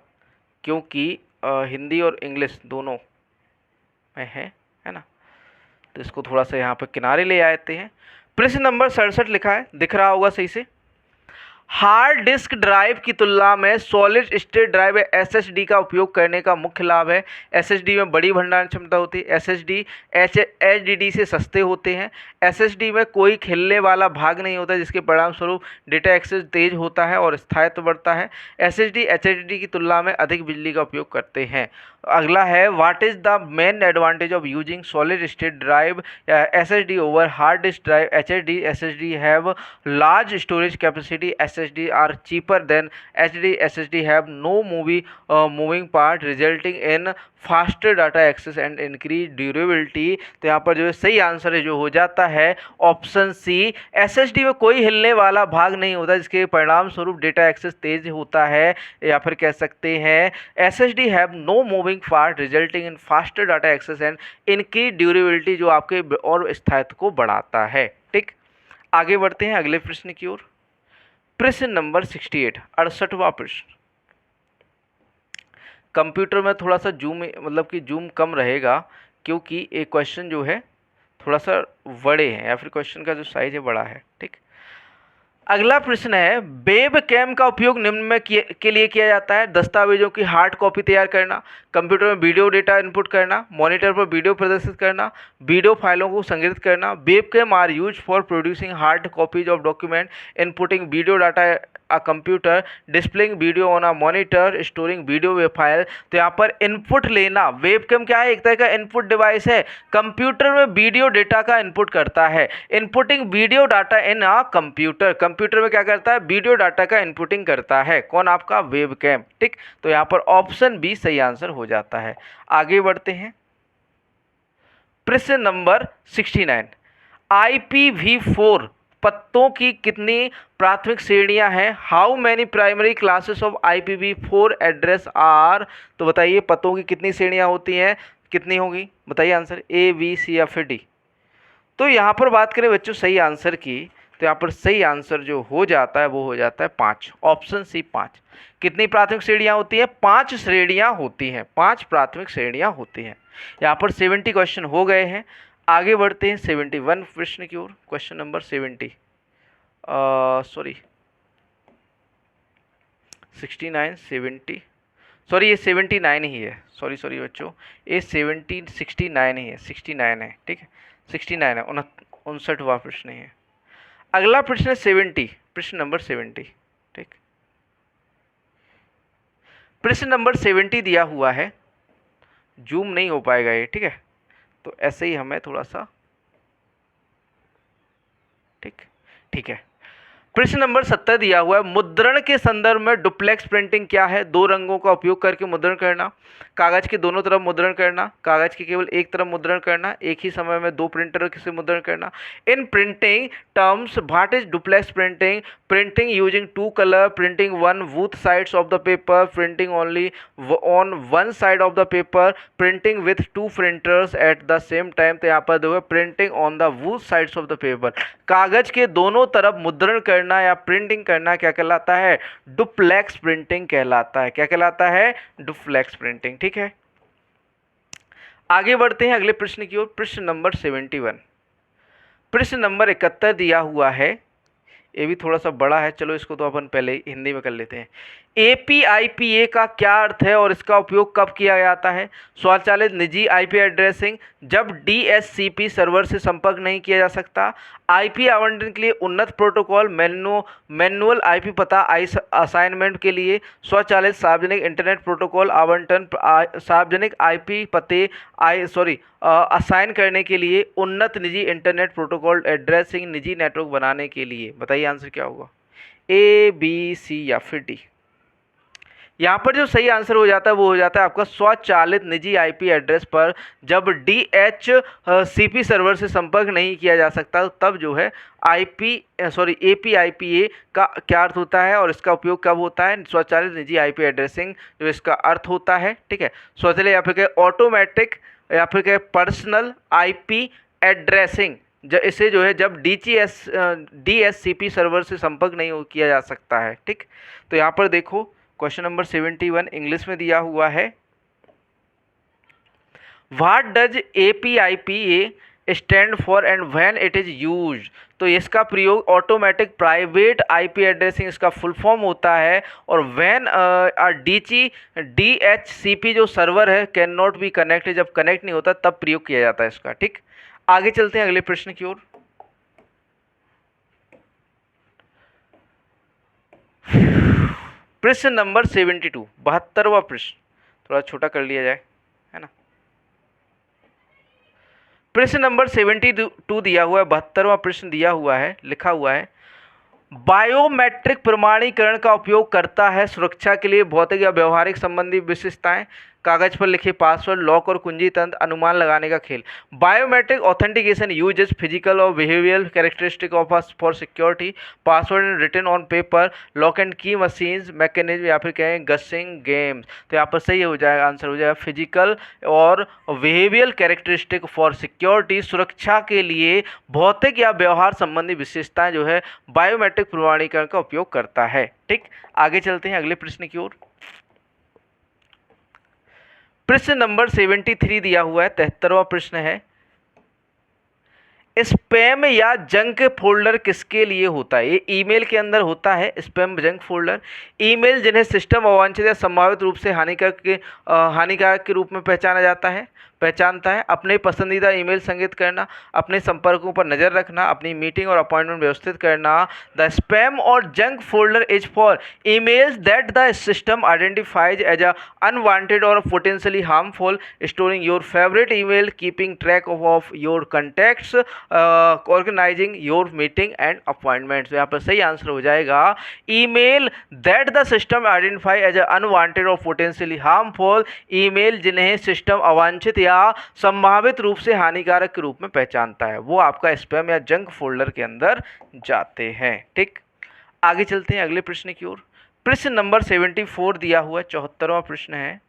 क्योंकि हिंदी और इंग्लिश दोनों में है ना, तो इसको थोड़ा सा यहाँ पर किनारे ले आते हैं। प्रश्न नंबर 67 लिखा है, दिख रहा होगा सही से। हार्ड डिस्क ड्राइव की तुलना में सॉलिड स्टेट ड्राइव एसएसडी का उपयोग करने का मुख्य लाभ है। एसएसडी में बड़ी भंडारण क्षमता होती है, एसएसडी एचडीडी से सस्ते होते हैं, एसएसडी में कोई खिलने वाला भाग नहीं होता जिसके परिणाम स्वरूप डेटा एक्सेस तेज होता है और स्थायित्व बढ़ता है। एसएसडी एचडीडी की तुलना में अधिक बिजली का उपयोग करते हैं। अगला है, what is the main advantage of using solid state drive SSD over hard disk drive HDD? SSD have large storage capacity, SSD are cheaper than HD SSD have no moving part resulting in faster data access and increase durability. तो यहाँ पर जो है सही आंसर है जो हो जाता है ऑप्शन सी, SSD में कोई हिलने वाला भाग नहीं होता जिसके परिणाम स्वरूप डेटा एक्सेस तेज होता है। या फिर कह सकते हैं SSD have no moving part resulting in faster data access and इनकी ड्यूरेबिलिटी जो आपके और स्थायित्व को बढ़ाता है। ठीक, आगे बढ़ते हैं अगले प्रश्न की ओर। प्रश्न नंबर 68, 68वां प्रश्न। कंप्यूटर में थोड़ा सा जूम मतलब कि जूम कम रहेगा क्योंकि एक क्वेश्चन जो है थोड़ा सा बड़े हैं या फिर क्वेश्चन का जो साइज है बड़ा है। ठीक, अगला प्रश्न है वेब कैम का उपयोग निम्न में के लिए किया जाता है। दस्तावेजों की हार्ड कॉपी तैयार करना, कंप्यूटर में वीडियो डेटा इनपुट करना, मॉनिटर पर वीडियो प्रदर्शित करना, वीडियो फाइलों को संग्रहित करना। Webcam are used for producing hard copies of document, inputting video data a computer, displaying video on a monitor, storing video web file. तो यहाँ पर इनपुट लेना, वेबकैम क्या है, एक तरह का इनपुट डिवाइस है, कंप्यूटर में वीडियो डेटा का इनपुट करता है। Inputting video data in a computer, computer में क्या करता है, वीडियो डाटा का इनपुटिंग करता है। कौन, आपका वेबकैम। ठीक, तो यहाँ पर ऑप्शन बी सही आंसर हो जाता है। आगे बढ़ते हैं प्रश्न नंबर 69, IPv4 पत्तों की कितनी प्राथमिक श्रेणियां हैं। How many primary classes of IPv4 address are. तो बताइए पत्तों की कितनी श्रेणियां होती हैं, कितनी होगी, बताइए आंसर, A B C या फिर डी। तो यहाँ पर बात करें बच्चों सही आंसर की, तो यहाँ पर सही आंसर जो हो जाता है वो हो जाता है 5, ऑप्शन सी 5। कितनी प्राथमिक श्रेणियां होती हैं, 5 श्रेणियां होती हैं, 5 प्राथमिक श्रेणियां होती हैं। यहाँ पर 70 क्वेश्चन हो गए हैं। आगे बढ़ते हैं 71 प्रश्न की ओर। क्वेश्चन नंबर 69 69 70 सॉरी ये 79 ही है, सॉरी बच्चों, ये 69 ही है, 69 है। ठीक है, 69 है, 59वां प्रश्न है। अगला प्रश्न है 70, प्रश्न नंबर 70। ठीक, प्रश्न नंबर 70 दिया हुआ है, जूम नहीं हो पाएगा ये। ठीक है, तो ऐसे ही हमें थोड़ा सा, ठीक है। प्रश्न नंबर 70 दिया हुआ है, मुद्रण के संदर्भ में डुप्लेक्स प्रिंटिंग क्या है। 2 रंगों का उपयोग करके मुद्रण करना, कागज के दोनों तरफ मुद्रण करना, कागज के केवल एक तरफ मुद्रण करना, एक ही समय में 2 प्रिंटर से मुद्रण करना। इन printing terms what is duplex printing, printing using 2 colour, printing one both sides of the paper, printing only on one side of the paper, printing with 2 printers at the same time. तो यहाँ पर देखो printing on the both sides of the paper, कागज के दोनों तरफ मुद्रण करना या प्रिंटिंग करना क्या कहलाता है, डुप्लेक्स प्रिंटिंग कहलाता है। क्या कहलाता है, डुप्लेक्स प्रिंटिंग। ठीक है, आगे बढ़ते हैं अगले प्रश्न की ओर। प्रश्न नंबर 71, प्रश्न नंबर 71 दिया हुआ है, ये भी थोड़ा सा बड़ा है, चलो इसको तो अपन पहले हिंदी में कर लेते हैं। APIPA का क्या अर्थ है और इसका उपयोग कब किया जाता है। स्वचालित निजी IP एड्रेसिंग, जब DHCP सर्वर से संपर्क नहीं किया जा सकता, IP आवंटन के लिए उन्नत प्रोटोकॉल, मैनुअल IP पता असाइनमेंट के लिए, स्वचालित सार्वजनिक इंटरनेट प्रोटोकॉल आवंटन, सार्वजनिक IP पते असाइन करने के लिए, उन्नत निजी इंटरनेट प्रोटोकॉल एड्रेसिंग, निजी नेटवर्क बनाने के लिए। बताइए आंसर क्या होगा, A B C या फिर D। यहाँ पर जो सही आंसर हो जाता है वो हो जाता है आपका स्वचालित निजी IP एड्रेस पर जब DHCP सर्वर से संपर्क नहीं किया जा सकता, तो तब जो है APIPA का क्या अर्थ होता है और इसका उपयोग कब होता है, स्वचालित निजी IP एड्रेसिंग जो इसका अर्थ होता है। ठीक है, स्वचालित या फिर कहे ऑटोमेटिक या फिर कहे पर्सनल IP एड्रेसिंग, इसे जो है जब DHCP सर्वर से संपर्क नहीं किया जा सकता है। ठीक, तो यहाँ पर देखो क्वेश्चन नंबर 71 इंग्लिश में दिया हुआ है, what does APIPA stand for and when it is use. तो इसका प्रयोग ऑटोमेटिक प्राइवेट IP एड्रेसिंग इसका फुल फॉर्म होता है, और व्हेन DHCP जो सर्वर है कैन नॉट बी कनेक्टेड, जब कनेक्ट नहीं होता तब प्रयोग किया जाता है इसका। ठीक, आगे चलते हैं अगले प्रश्न की ओर। प्रश्न नंबर 72, 72वां प्रश्न, थोड़ा छोटा कर लिया जाए, है ना। प्रश्न नंबर 72 दिया हुआ है, 72वां प्रश्न दिया हुआ है, लिखा हुआ है, बायोमेट्रिक प्रमाणीकरण का उपयोग करता है सुरक्षा के लिए भौतिक या व्यवहारिक संबंधी विशेषताएं, कागज पर लिखे पासवर्ड, लॉक और कुंजी तंत्र, अनुमान लगाने का खेल। बायोमेट्रिक ऑथेंटिकेशन यूजेस फिजिकल और behavioural characteristic of for security, password and written on paper, lock and key machines, mechanism या फिर कहें गसिंग गेम्स। तो यहाँ पर सही हो जाएगा, आंसर हो जाएगा फिजिकल और बिहेवियरल कैरेक्टरिस्टिक फॉर सिक्योरिटी, सुरक्षा के लिए भौतिक या व्यवहार संबंधी विशेषताएं जो है बायोमेट्रिक प्रमाणीकरण का उपयोग करता है। ठीक, आगे चलते हैं अगले प्रश्न की ओर। प्रश्न नंबर 73 दिया हुआ है, 73वां प्रश्न है, स्पैम या जंक फोल्डर किसके लिए होता है? ये ईमेल के अंदर होता है स्पैम जंक फोल्डर। ईमेल जिन्हें सिस्टम अवांछित या संभावित रूप से हानिकारक के रूप में पहचानता है। अपने पसंदीदा ईमेल संग्रहित करना, अपने संपर्कों पर नज़र रखना, अपनी मीटिंग और अपॉइंटमेंट व्यवस्थित करना। द स्पैम और junk folder is for emails that the system identifies as a unwanted और potentially harmful, storing your favourite email, keeping track of your contacts, organising your meeting and appointments. यहाँ पर सही आंसर हो जाएगा email that the system identify as unwanted और पोटेंशियली हार्मफुल, ईमेल जिन्हें सिस्टम अवांछित या संभावित रूप से हानिकारक के रूप में पहचानता है, वो आपका स्पैम या जंक फोल्डर के अंदर जाते हैं। ठीक, आगे चलते हैं अगले प्रश्न की ओर। प्रश्न नंबर 74 दिया हुआ 74वां प्रश्न है,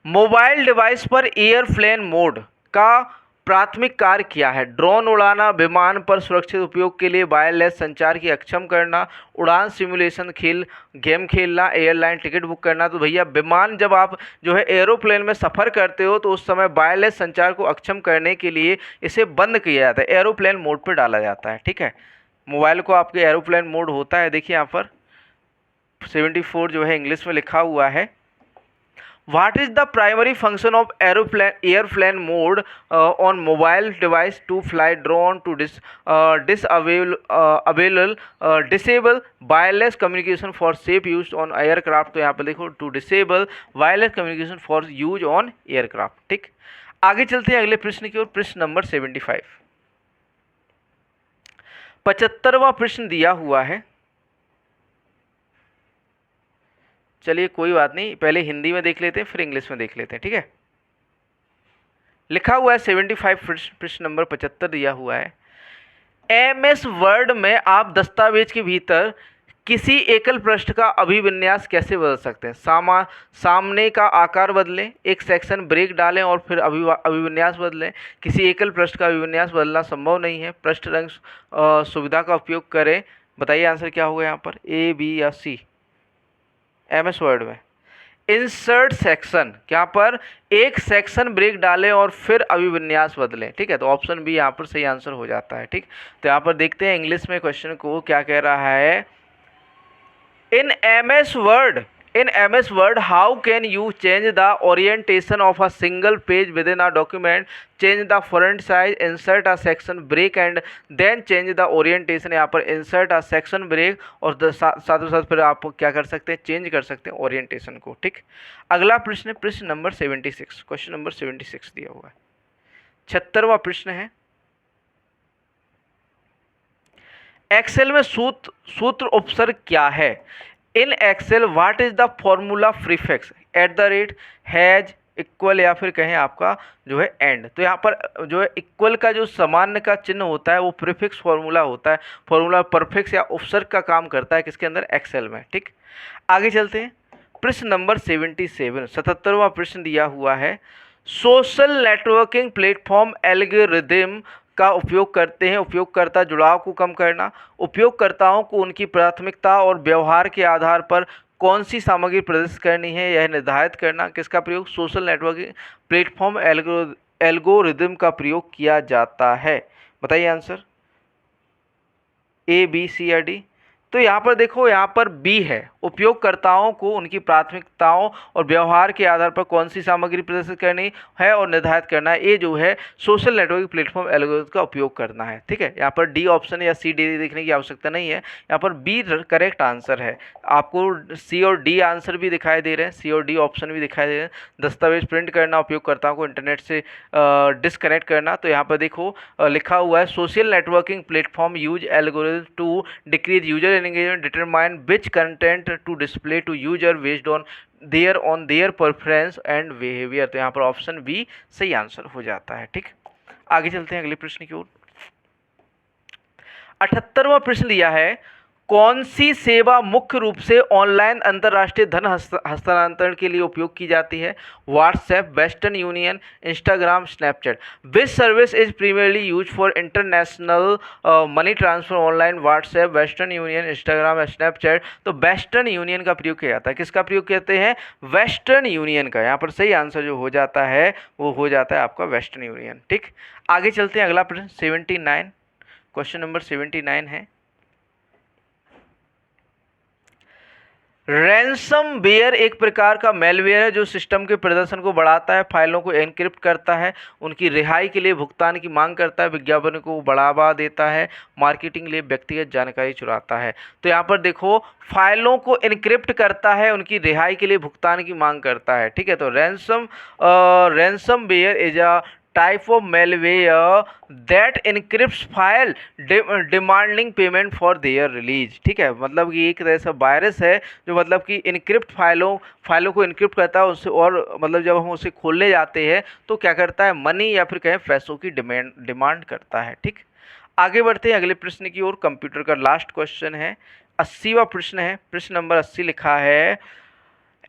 मोबाइल डिवाइस पर एयरप्लेन मोड का प्राथमिक कार्य क्या है? ड्रोन उड़ाना, विमान पर सुरक्षित उपयोग के लिए वायरलेस संचार की अक्षम करना, उड़ान सिमुलेशन गेम खेलना, एयरलाइन टिकट बुक करना। तो भैया विमान, जब आप जो है एरोप्लेन में सफ़र करते हो तो उस समय वायरलेस संचार को अक्षम करने के लिए इसे बंद किया जाता है, एरोप्लेन मोड पर डाला जाता है। ठीक है, मोबाइल को आपके एरोप्लेन मोड होता है। देखिए यहाँ पर 74 जो है इंग्लिश में लिखा हुआ है, What is the primary function of airplane mode on mobile device? To fly drone, to disable wireless communication for safe use on aircraft। तो यहाँ पर देखो to disable wireless communication for use on aircraft। ठीक, आगे चलते हैं अगले प्रश्न की ओर। प्रश्न नंबर 75, 75वां प्रश्न दिया हुआ है। चलिए कोई बात नहीं, पहले हिंदी में देख लेते हैं फिर इंग्लिश में देख लेते हैं। ठीक है, लिखा हुआ है 75 प्रश्न नंबर 75 दिया हुआ है, MS वर्ड में आप दस्तावेज के भीतर किसी एकल पृष्ठ का अभिविन्यास कैसे बदल सकते हैं? सामने का आकार बदलें, एक सेक्शन ब्रेक डालें और फिर अभिविन्यास बदलें। किसी एकल पृष्ठ का अभिविन्यास बदलना संभव नहीं है। पृष्ठ रंग सुविधा का उपयोग करें। बताइए आंसर क्या होगा यहाँ पर, A, B या C? MS वर्ड में इंसर्ट सेक्शन, यहाँ पर एक सेक्शन ब्रेक डालें और फिर अभिविन्यास बदलें। ठीक है, तो ऑप्शन बी यहाँ पर सही आंसर हो जाता है। ठीक, तो यहाँ पर देखते हैं इंग्लिश में क्वेश्चन को क्या कह रहा है। इन MS Word, how can you change the orientation of a single page within a document? Change the font size, insert a section break and then change the orientation। यहाँ पर insert a section break और साथ ही साथ फिर आप क्या कर सकते हैं, चेंज कर सकते हैं ओरिएंटेशन को। ठीक, अगला प्रश्न, प्रश्न नंबर 76, क्वेश्चन नंबर 76 दिया हुआ है, 76वां प्रश्न है, एक्सेल में सूत्र उपसर्ग क्या है? In Excel what is the formula prefix? @ Hash, equal या फिर कहें आपका जो है एंड। तो यहाँ पर जो है इक्वल का जो सामान्य का चिन्ह होता है वो प्रीफिक्स फॉर्मूला होता है। फॉर्मूला परफिक्स या उपसर्ग का काम करता है किसके अंदर, एक्सेल में। ठीक, आगे चलते हैं। प्रश्न नंबर 77, 77वां प्रश्न दिया हुआ है, सोशल नेटवर्किंग प्लेटफॉर्म एल्गोरिदम का उपयोग करते हैं उपयोगकर्ता जुड़ाव को कम करना, उपयोगकर्ताओं को उनकी प्राथमिकता और व्यवहार के आधार पर कौन सी सामग्री प्रदर्शित करनी है यह निर्धारित करना। किसका प्रयोग? सोशल नेटवर्किंग प्लेटफॉर्म एल्गोरिदम का प्रयोग किया जाता है। बताइए आंसर, A, B, C या D? तो यहाँ पर देखो, यहाँ पर बी है, उपयोगकर्ताओं को उनकी प्राथमिकताओं और व्यवहार के आधार पर कौन सी सामग्री प्रदर्शित करनी है और निर्धारित करना है। ए जो है सोशल नेटवर्किंग प्लेटफॉर्म एल्गोरिथम का उपयोग करना है। ठीक है, यहाँ पर डी ऑप्शन या सी डी देखने की आवश्यकता नहीं है, यहाँ पर बी करेक्ट आंसर है। आपको सी और डी आंसर भी दिखाई दे रहे हैं, सी और डी ऑप्शन भी दिखाई दे रहे हैं। दस्तावेज प्रिंट करना, उपयोगकर्ताओं को इंटरनेट से डिस्कनेक्ट करना, तो यहाँ पर देखो लिखा हुआ है social networking platform use algorithm to decrease user engagement, determine which content to display to user based on their preference and behaviour. तो यहाँ पर ऑप्शन बी सही आंसर हो जाता है। ठीक, आगे चलते हैं अगले प्रश्न की ओर। 78वां प्रश्न दिया है, कौन सी सेवा मुख्य रूप से ऑनलाइन अंतर्राष्ट्रीय धन हस्तांतरण के लिए उपयोग की जाती है। WhatsApp, western union, Instagram, Snapchat. Which service is primarily use for international money transfer online. WhatsApp, western union, Instagram या स्नैपचैट। तो वेस्टर्न यूनियन का प्रयोग किया जाता है। किसका प्रयोग करते हैं? वेस्टर्न यूनियन का। यहाँ पर सही आंसर जो हो जाता है वो हो जाता है आपका वेस्टर्न यूनियन। ठीक, आगे चलते हैं अगला प्रश्न 79, क्वेश्चन नंबर 79 है, रैंसमवेयर एक प्रकार का मेलवेयर है जो सिस्टम के प्रदर्शन को बढ़ाता है, फाइलों को एनक्रिप्ट करता है, उनकी रिहाई के लिए भुगतान की मांग करता है, विज्ञापनों को बढ़ावा देता है, मार्केटिंग के लिए व्यक्तिगत जानकारी चुराता है। तो यहाँ पर देखो, फाइलों को एनक्रिप्ट करता है, उनकी रिहाई के लिए भुगतान की मांग करता है। ठीक है, तो ransomware is a type of malware that encrypts file demanding payment for their release. ठीक है, मतलब कि एक तरह से वायरस है जो मतलब कि इनक्रिप्ट फाइलों को इनक्रिप्ट करता है उससे, और मतलब जब हम उसे खोलने जाते हैं तो क्या करता है, मनी या फिर कहें पैसों की डिमांड करता है। ठीक, आगे बढ़ते हैं अगले प्रश्न की ओर। कंप्यूटर का लास्ट क्वेश्चन है, 80वां प्रश्न है, प्रश्न नंबर 80 लिखा है,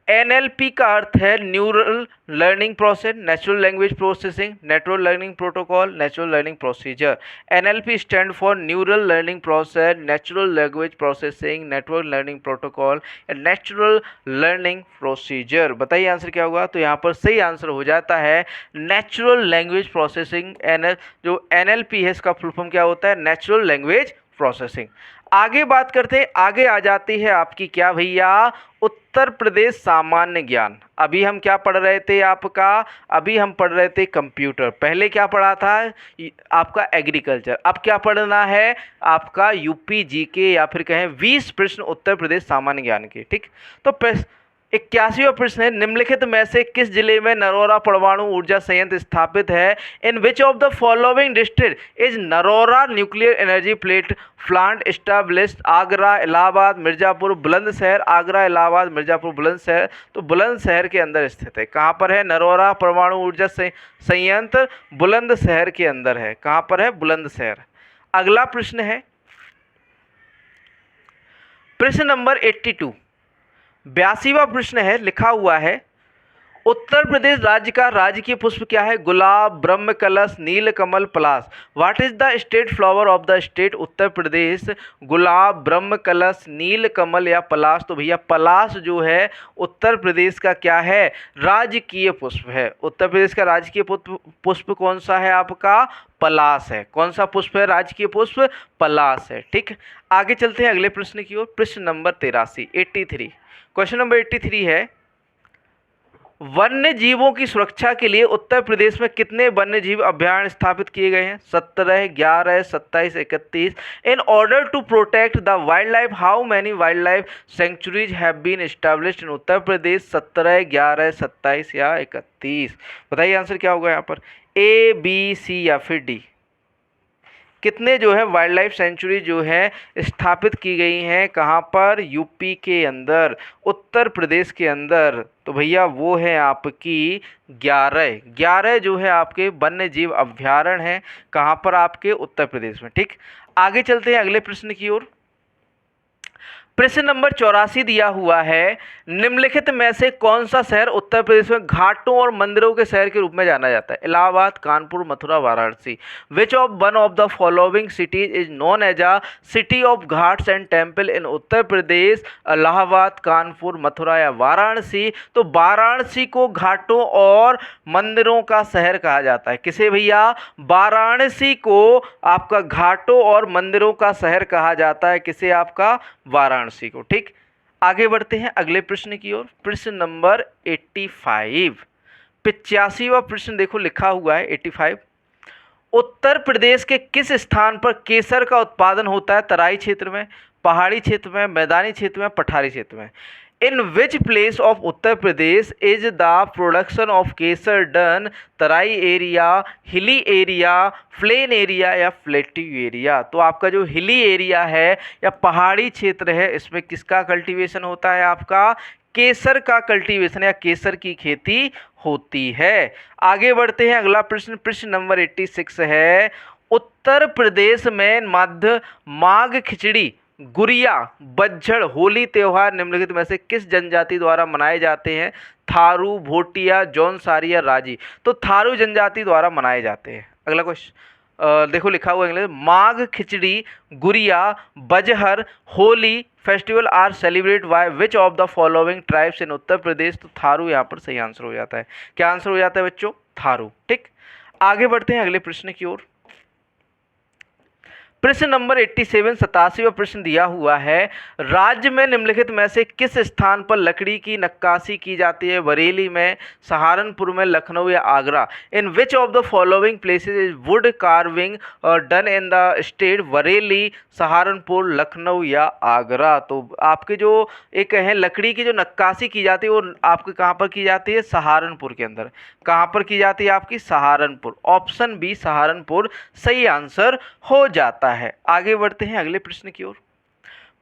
एनएलपी का अर्थ है neural learning process, natural language processing, network learning protocol, natural learning procedure. NLP stand for neural learning process, natural language processing, network learning protocol या नेचुरल लर्निंग प्रोसीजर। बताइए आंसर क्या होगा। तो यहाँ पर सही आंसर हो जाता है नेचुरल लैंग्वेज प्रोसेसिंग। जो एनएलपी है इसका फुल फॉर्म क्या होता है? Natural language processing. आगे बात करते हैं, आगे आ जाती है आपकी क्या भैया, उत्तर प्रदेश सामान्य ज्ञान। अभी हम क्या पढ़ रहे थे आपका, अभी हम पढ़ रहे थे कंप्यूटर, पहले क्या पढ़ा था आपका एग्रीकल्चर, अब क्या पढ़ना है आपका यूपी जीके या फिर कहें 20 प्रश्न उत्तर प्रदेश सामान्य ज्ञान के। ठीक, तो 81वां प्रश्न है, निम्नलिखित में से किस जिले में नरोरा परमाणु ऊर्जा संयंत्र स्थापित है। In which of the following district is Narora nuclear energy plant established. Agra, Allahabad, Mirzapur, Bulandshahr. Agra, Allahabad, Mirzapur, Bulandshahr. तो बुलंदशहर के अंदर स्थित है। कहाँ पर है? नरोरा परमाणु ऊर्जा संयंत्र बुलंदशहर के अंदर है। कहाँ पर है? बुलंदशहर। अगला प्रश्न है प्रश्न नंबर 82, 82वां प्रश्न है, लिखा हुआ है, उत्तर प्रदेश राज्य का राजकीय पुष्प क्या है? गुलाब, ब्रह्म कलश, नीलकमल, पलाश। What is the state flower of the state Uttar Pradesh? Gulab, ब्रह्म कलश, नीलकमल या पलाश। तो भैया पलाश जो है उत्तर प्रदेश का क्या है? राजकीय पुष्प है। उत्तर प्रदेश का राजकीय पुष्प कौन सा है आपका? पलाश है। कौन सा पुष्प है? राजकीय पुष्प पलाश है। ठीक, आगे चलते हैं अगले प्रश्न की ओर। प्रश्न नंबर 83, 83, क्वेश्चन नंबर 83 है, वन्य जीवों की सुरक्षा के लिए उत्तर प्रदेश में कितने वन्य जीव अभयारण्य स्थापित किए गए हैं? 17, 11, 27, 31। In order to protect the wildlife how many wildlife sanctuaries have been established in Uttar Pradesh? 17, 11, 27 या 31। बताइए आंसर क्या होगा यहाँ पर, ए, बी, सी या फिर डी। कितने जो है वाइल्ड लाइफ सेंचुरी जो है स्थापित की गई हैं, कहाँ पर? यूपी के अंदर, उत्तर प्रदेश के अंदर। तो भैया वो है आपकी 11 जो है आपके वन्य जीव अभयारण्य हैं, कहाँ पर? आपके उत्तर प्रदेश में। ठीक, आगे चलते हैं अगले प्रश्न की ओर। प्रश्न नंबर 84 दिया हुआ है, निम्नलिखित में से कौन सा शहर उत्तर प्रदेश में घाटों और मंदिरों के शहर के रूप में जाना जाता है? Allahabad, Kanpur, Mathura, Varanasi. Which of one of the following cities is known as a city of ghats and temple in Uttar Pradesh? Allahabad, Kanpur, Mathura या वाराणसी? तो वाराणसी को घाटों और मंदिरों का शहर कहा जाता है। किसे भैया? वाराणसी को आपका घाटों और मंदिरों का शहर कहा जाता है। किसे? आपका वाराणसी को। ठीक, आगे बढ़ते हैं अगले प्रश्न की ओर। प्रश्न नंबर 85, 85वां प्रश्न देखो लिखा हुआ है 85। उत्तर प्रदेश के किस स्थान पर केसर का उत्पादन होता है? तराई क्षेत्र में, पहाड़ी क्षेत्र में, मैदानी क्षेत्र में, पठारी क्षेत्र में। In which place of Uttar Pradesh is the production of kesar done? Terai area, hilly area, plain area या फ्लैट्यू एरिया? तो आपका जो हिली एरिया है या पहाड़ी क्षेत्र है, इसमें किसका कल्टीवेशन होता है? आपका केसर का कल्टीवेशन या केसर की खेती होती है। आगे बढ़ते हैं अगला प्रश्न। प्रश्न नंबर 86 है, उत्तर प्रदेश में मध्य माघ खिचड़ी, गुड़िया, बज्झड़, होली त्योहार निम्नलिखित में से किस जनजाति द्वारा मनाए जाते हैं? थारू, भोटिया, जौनसारी या राजी? तो थारू जनजाति द्वारा मनाए जाते हैं। अगला क्वेश्चन देखो लिखा हुआ English, Magh Khichdi, Gudiya, Bajahar, Holi festival are celebrate by which of the following tribes in Uttar Pradesh? तो थारू यहाँ पर सही आंसर हो जाता है। क्या आंसर हो जाता है बच्चों? थारू। ठीक, आगे बढ़ते हैं अगले प्रश्न की ओर। प्रश्न नंबर 87, 87वां प्रश्न दिया हुआ है, राज्य में निम्नलिखित में से किस स्थान पर लकड़ी की नक्काशी की जाती है? बरेली में, सहारनपुर में, लखनऊ या Agra? In which of the following places is wood carving done in the state? Bareilly, Saharanpur, Lucknow या आगरा? तो आपके जो एक है लकड़ी की जो नक्काशी की जाती है वो आपके कहाँ पर की जाती है? सहारनपुर के अंदर। कहाँ पर की जाती है आपकी? सहारनपुर। ऑप्शन बी सहारनपुर सही आंसर हो जाता है। आगे बढ़ते हैं अगले प्रश्न की ओर।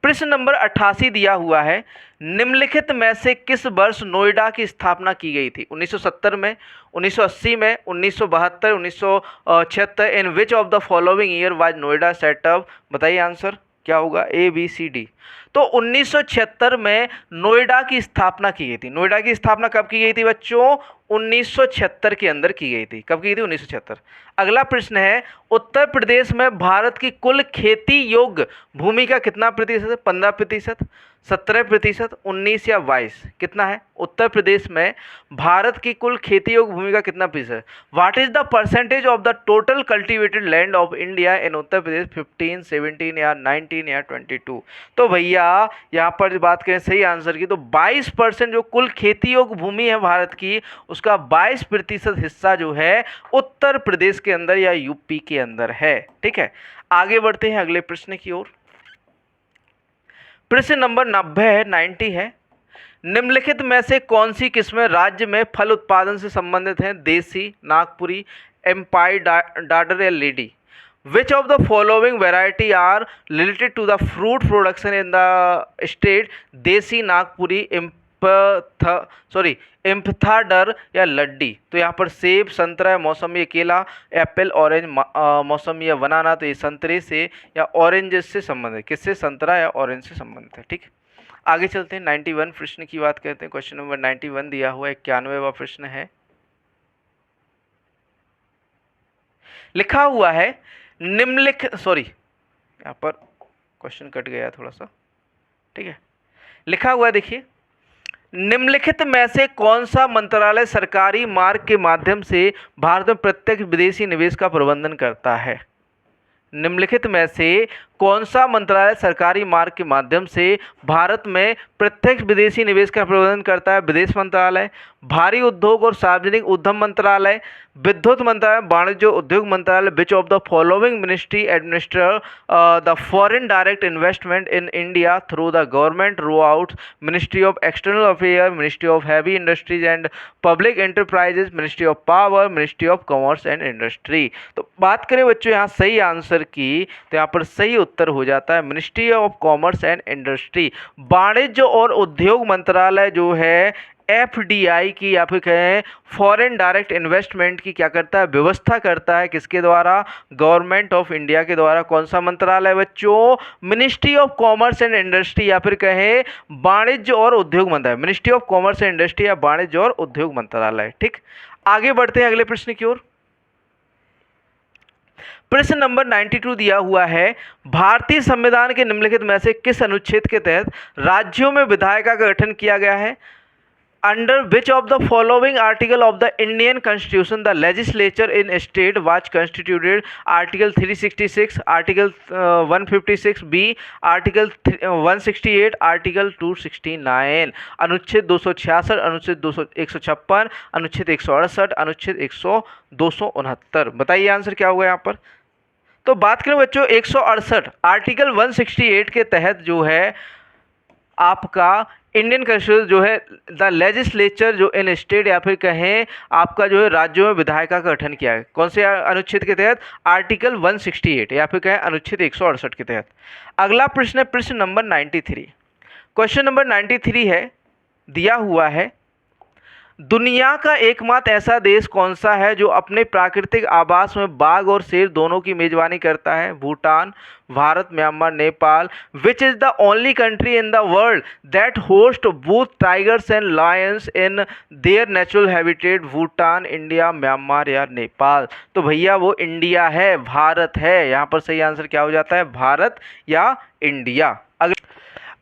प्रश्न नंबर 88 दिया हुआ है, निम्नलिखित में से किस वर्ष नोएडा की स्थापना की गई थी? 1970 में, 1980 में, 1972, 1976? In which of the following year was Noida set up? बताइए आंसर क्या होगा? A B C D. तो 1976 में नोएडा की स्थापना की गई थी। नोएडा की स्थापना कब की गई थी बच्चों? 1976 के अंदर की गई थी। कब की गई थी? 1976। अगला प्रश्न है, उत्तर प्रदेश में भारत की कुल खेती योग्य भूमि का कितना प्रतिशत है? 15%, 17%, 19 या 22? कितना है? उत्तर प्रदेश में भारत की कुल खेती योग्य भूमि का कितना प्रतिशत है? What is the percentage of the total cultivated land of India in Uttar Pradesh? 15, 17 या 19 या 22? तो भैया यहाँ पर बात करें सही आंसर की तो 22% जो कुल खेती योग्य भूमि है भारत की, उसका 22% हिस्सा जो है उत्तर प्रदेश के अंदर या यूपी के अंदर है। ठीक है, आगे बढ़ते हैं अगले प्रश्न की ओर। प्रश्न नंबर 90 है, 90 है, निम्नलिखित में से कौन सी किस्में राज्य में फल उत्पादन से संबंधित हैं? देसी, नागपुरी, एम्पायर, डाडर या lady? Which of the following variety are related to the fruit production in the state? देसी, नागपुरी, इम्पथाडर या लड्डी? तो यहाँ पर सेब, संतरा, मौसमी, केला, एप्पल, ऑरेंज, मौसमी या बनाना? तो ये संतरे से या ऑरेंज से संबंधित है। किससे? संतरा या ऑरेंज से संबंधित है। ठीक, आगे चलते हैं 91 प्रश्न की बात करते हैं। क्वेश्चन नंबर 91 दिया हुआ है, 91वां प्रश्न है, लिखा हुआ है निम्नलिखित, सॉरी यहाँ पर क्वेश्चन कट गया थोड़ा सा। ठीक है, लिखा हुआ है देखिए, निम्नलिखित में से कौन सा मंत्रालय सरकारी मार्ग के माध्यम से भारत में प्रत्यक्ष विदेशी निवेश का प्रबंधन करता है? निम्नलिखित में से कौन सा मंत्रालय सरकारी मार्ग के माध्यम से भारत में प्रत्यक्ष विदेशी निवेश का प्रबंधन करता है? विदेश मंत्रालय, भारी उद्योग और सार्वजनिक उद्यम मंत्रालय, विद्युत मंत्रालय, वाणिज्य उद्योग मंत्रालय? Which of the following ministry administer the foreign direct investment in India through the government route? Ministry of external affair, ministry of heavy industries and public enterprises, ministry of power, ministry of commerce and industry? तो बात करें बच्चों यहाँ सही आंसर की तो यहाँ पर सही उत्तर हो जाता है ministry of commerce and industry. वाणिज्य और उद्योग मंत्रालय जो है एफडीआई की या फिर कहें फॉरेन डायरेक्ट इन्वेस्टमेंट की क्या करता है, व्यवस्था करता है, किसके द्वारा, गवर्नमेंट ऑफ इंडिया के द्वारा। कौन सा मंत्रालय बच्चों, ministry of commerce and industry या फिर कहें वाणिज्य और उद्योग मंत्रालय, ministry of commerce and industry या वाणिज्य और उद्योग मंत्रालय। ठीक, आगे बढ़ते हैं अगले प्रश्न की ओर। प्रश्न नंबर 92 दिया हुआ है, भारतीय संविधान के निम्नलिखित में से किस अनुच्छेद के तहत राज्यों में विधायिका का गठन किया गया है? Under which of the following article of the Indian constitution the legislature in state was constituted? Article 366, article 156 B, article 168, article 269। अनुच्छेद 266, अनुच्छेद 156, अनुच्छेद 168, अनुच्छेद 269। बताइए आंसर क्या होगा यहाँ पर। तो बात करें बच्चों 168 आर्टिकल 168 के तहत जो है आपका इंडियन कॉन्स्टिट्यूशन जो है द लेजिस्लेचर जो इन स्टेट या फिर कहें आपका जो है राज्यों में विधायिका का गठन किया है। कौन से अनुच्छेद के तहत? आर्टिकल 168 या फिर कहें अनुच्छेद 168 के तहत। अगला प्रश्न है प्रश्न नंबर 93। क्वेश्चन नंबर 93 है, दिया हुआ है, दुनिया का एकमात्र ऐसा देश कौन सा है जो अपने प्राकृतिक आवास में बाघ और शेर दोनों की मेजबानी करता है? Bhutan, Bharat, Myanmar, Nepal. Which is the only country in the world that host both tigers and Lions in their natural habitat? Bhutan, India, Myanmar या नेपाल। तो भैया वो इंडिया है, भारत है। यहाँ पर सही आंसर क्या हो जाता है? भारत या इंडिया।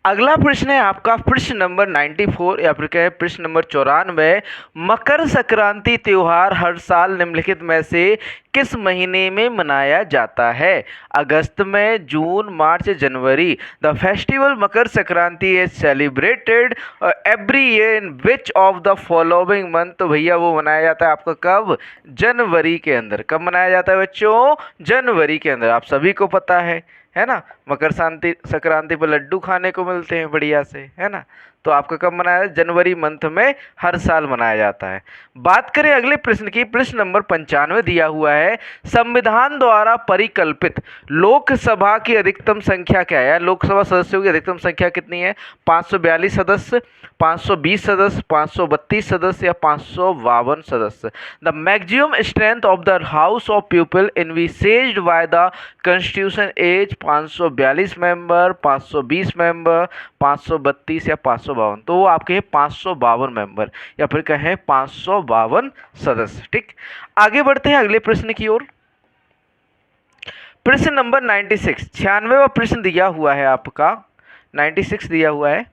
अगला प्रश्न है आपका प्रश्न नंबर 94 या फिर कहें प्रश्न नंबर 94। मकर संक्रांति त्योहार हर साल निम्नलिखित में से किस महीने में मनाया जाता है? अगस्त में, जून, मार्च, जनवरी। The festival Makar Sankranti is celebrated every year in which of the following month? तो भैया वो मनाया जाता है आपका कब? जनवरी के अंदर। कब मनाया जाता है बच्चों? जनवरी के अंदर। आप सभी को पता है ना, मकर संक्रांति पर लड्डू खाने को मिलते हैं बढ़िया से, है ना। तो आपका कब मनाया जाता है? जनवरी मंथ में हर साल मनाया जाता है। बात करें अगले प्रश्न की, प्रश्न नंबर 95 दिया हुआ है, संविधान द्वारा परिकल्पित लोकसभा की अधिकतम संख्या क्या है? लोकसभा सदस्यों की अधिकतम संख्या कितनी है? 542 सदस्य, 520 सदस्य, 532 सदस्य या 552 सदस्य। The maximum strength of the house of people envisaged by the constitution as 542 member, 520 member, 532 या 552। तो वो आपके 552 मेंबर या फिर कहें 552 सदस्य। ठीक, आगे बढ़ते हैं अगले प्रश्न की ओर। प्रश्न नंबर 96, 96वां प्रश्न दिया हुआ है आपका, 96 दिया हुआ है,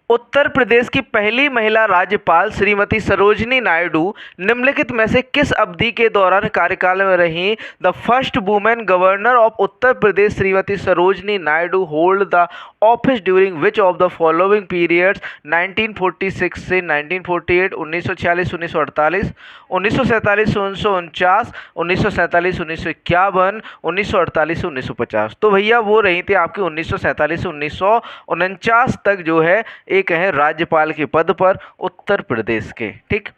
उत्तर प्रदेश की पहली महिला राज्यपाल श्रीमती सरोजिनी नायडू निम्नलिखित में से किस अवधि के दौरान कार्यकाल में रहीं? The first women governor of Uttar Pradesh Shrimati Sarojini Naidu hold the office during which of the following periods? 1946 से 1948, 1946 1948, 1947 1949, 1947 1951, 1948 1950। तो भैया वो रही थी आपकी 1947 से 1949 तक जो है एक है राज्यपाल के पद पर उत्तर प्रदेश के। ठीक,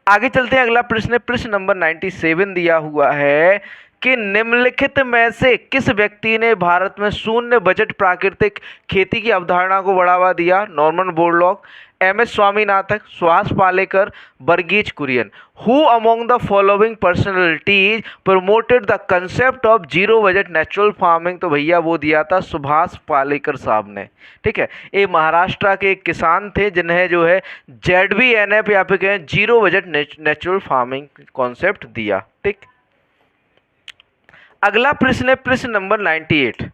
आगे चलते हैं। अगला प्रश्न है प्रश्न नंबर 97 दिया हुआ है कि निम्नलिखित में से किस व्यक्ति ने भारत में शून्य बजट प्राकृतिक खेती की अवधारणा को बढ़ावा दिया? Norman Borlaug, MS. Swaminathan, Subhash Palekar, Verghese Kurien. Who among the following personalities promoted the concept of zero budget natural farming? तो भैया वो दिया था सुभाष पालेकर साहब ने। ठीक है, ये महाराष्ट्र के एक किसान थे जिन्हें जो है ZBNF या फिर कहें zero budget natural farming concept दिया। ठीक, अगला प्रश्न है प्रश्न नंबर 98।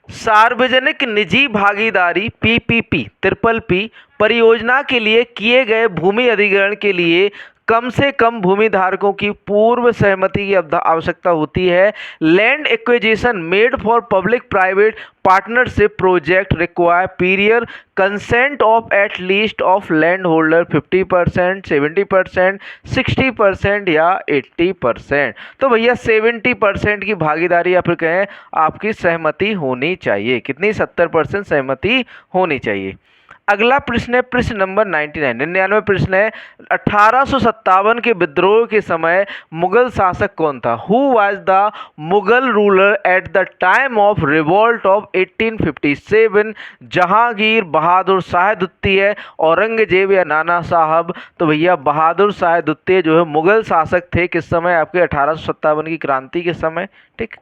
सार्वजनिक निजी भागीदारी PPP ट्रिपल P परियोजना के लिए किए गए भूमि अधिग्रहण के लिए कम से कम भूमि धारकों की पूर्व सहमति की आवश्यकता होती है। Land acquisition made for public private partnership project require prior consent of at least of land holder 50%, 70%, 60% या 80%। तो भैया 70% की भागीदारी या फिर कहें आपकी सहमति होनी चाहिए। कितनी? 70% सहमति होनी चाहिए। अगला प्रश्न है प्रश्न नंबर 99, 99 प्रश्न है 1857 के विद्रोह के समय मुगल शासक कौन था? Who was the Mughal ruler at the time of revolt of 1857? Jahangir, Bahadur Shah द्वितीय, औरंगजेब या नाना साहब? तो भैया बहादुर शाह द्वितीय जो है मुगल शासक थे किस समय? आपके 1857 की क्रांति के समय। ठीक,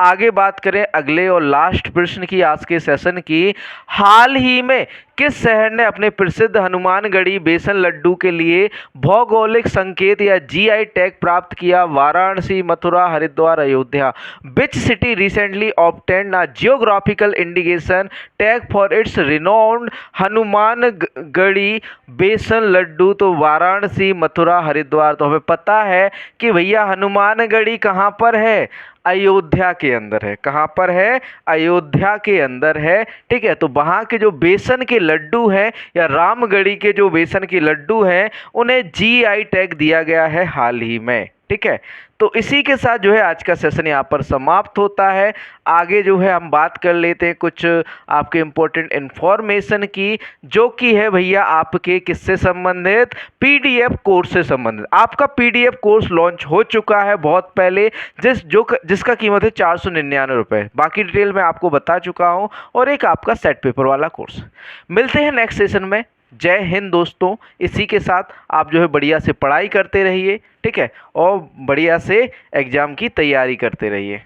आगे बात करें अगले और लास्ट प्रश्न की आज के सेशन की। हाल ही में किस शहर ने अपने प्रसिद्ध हनुमानगढ़ी बेसन लड्डू के लिए भौगोलिक संकेत या जीआई टैग प्राप्त किया? Varanasi, Mathura, Haridwar, Ayodhya? Which city recently obtained a geographical indication tag for its renowned Hanumangarhi बेसन लड्डू? तो वाराणसी, मथुरा, हरिद्वार। तो हमें पता है कि भैया हनुमानगढ़ी कहाँ पर है? अयोध्या के अंदर है। कहाँ पर है? अयोध्या के अंदर है। ठीक है, तो वहाँ के जो बेसन के लड्डू हैं या रामगढ़ी के जो बेसन के लड्डू हैं उन्हें जीआई टैग दिया गया है हाल ही में। ठीक है, तो इसी के साथ जो है आज का सेशन यहाँ पर समाप्त होता है। आगे जो है हम बात कर लेते हैं कुछ आपके इम्पोर्टेंट इन्फॉर्मेशन की, जो कि है भैया आपके किससे संबंधित? पीडीएफ कोर्स से संबंधित। आपका पीडीएफ कोर्स लॉन्च हो चुका है बहुत पहले, जिसका कीमत है 499 रुपये। बाकी डिटेल मैं आपको बता चुका हूँ, और एक आपका सेट पेपर वाला कोर्स। मिलते हैं नेक्स्ट सेशन में। जय हिंद दोस्तों। इसी के साथ आप जो है बढ़िया से पढ़ाई करते रहिए, ठीक है, और बढ़िया से एग्ज़ाम की तैयारी करते रहिए।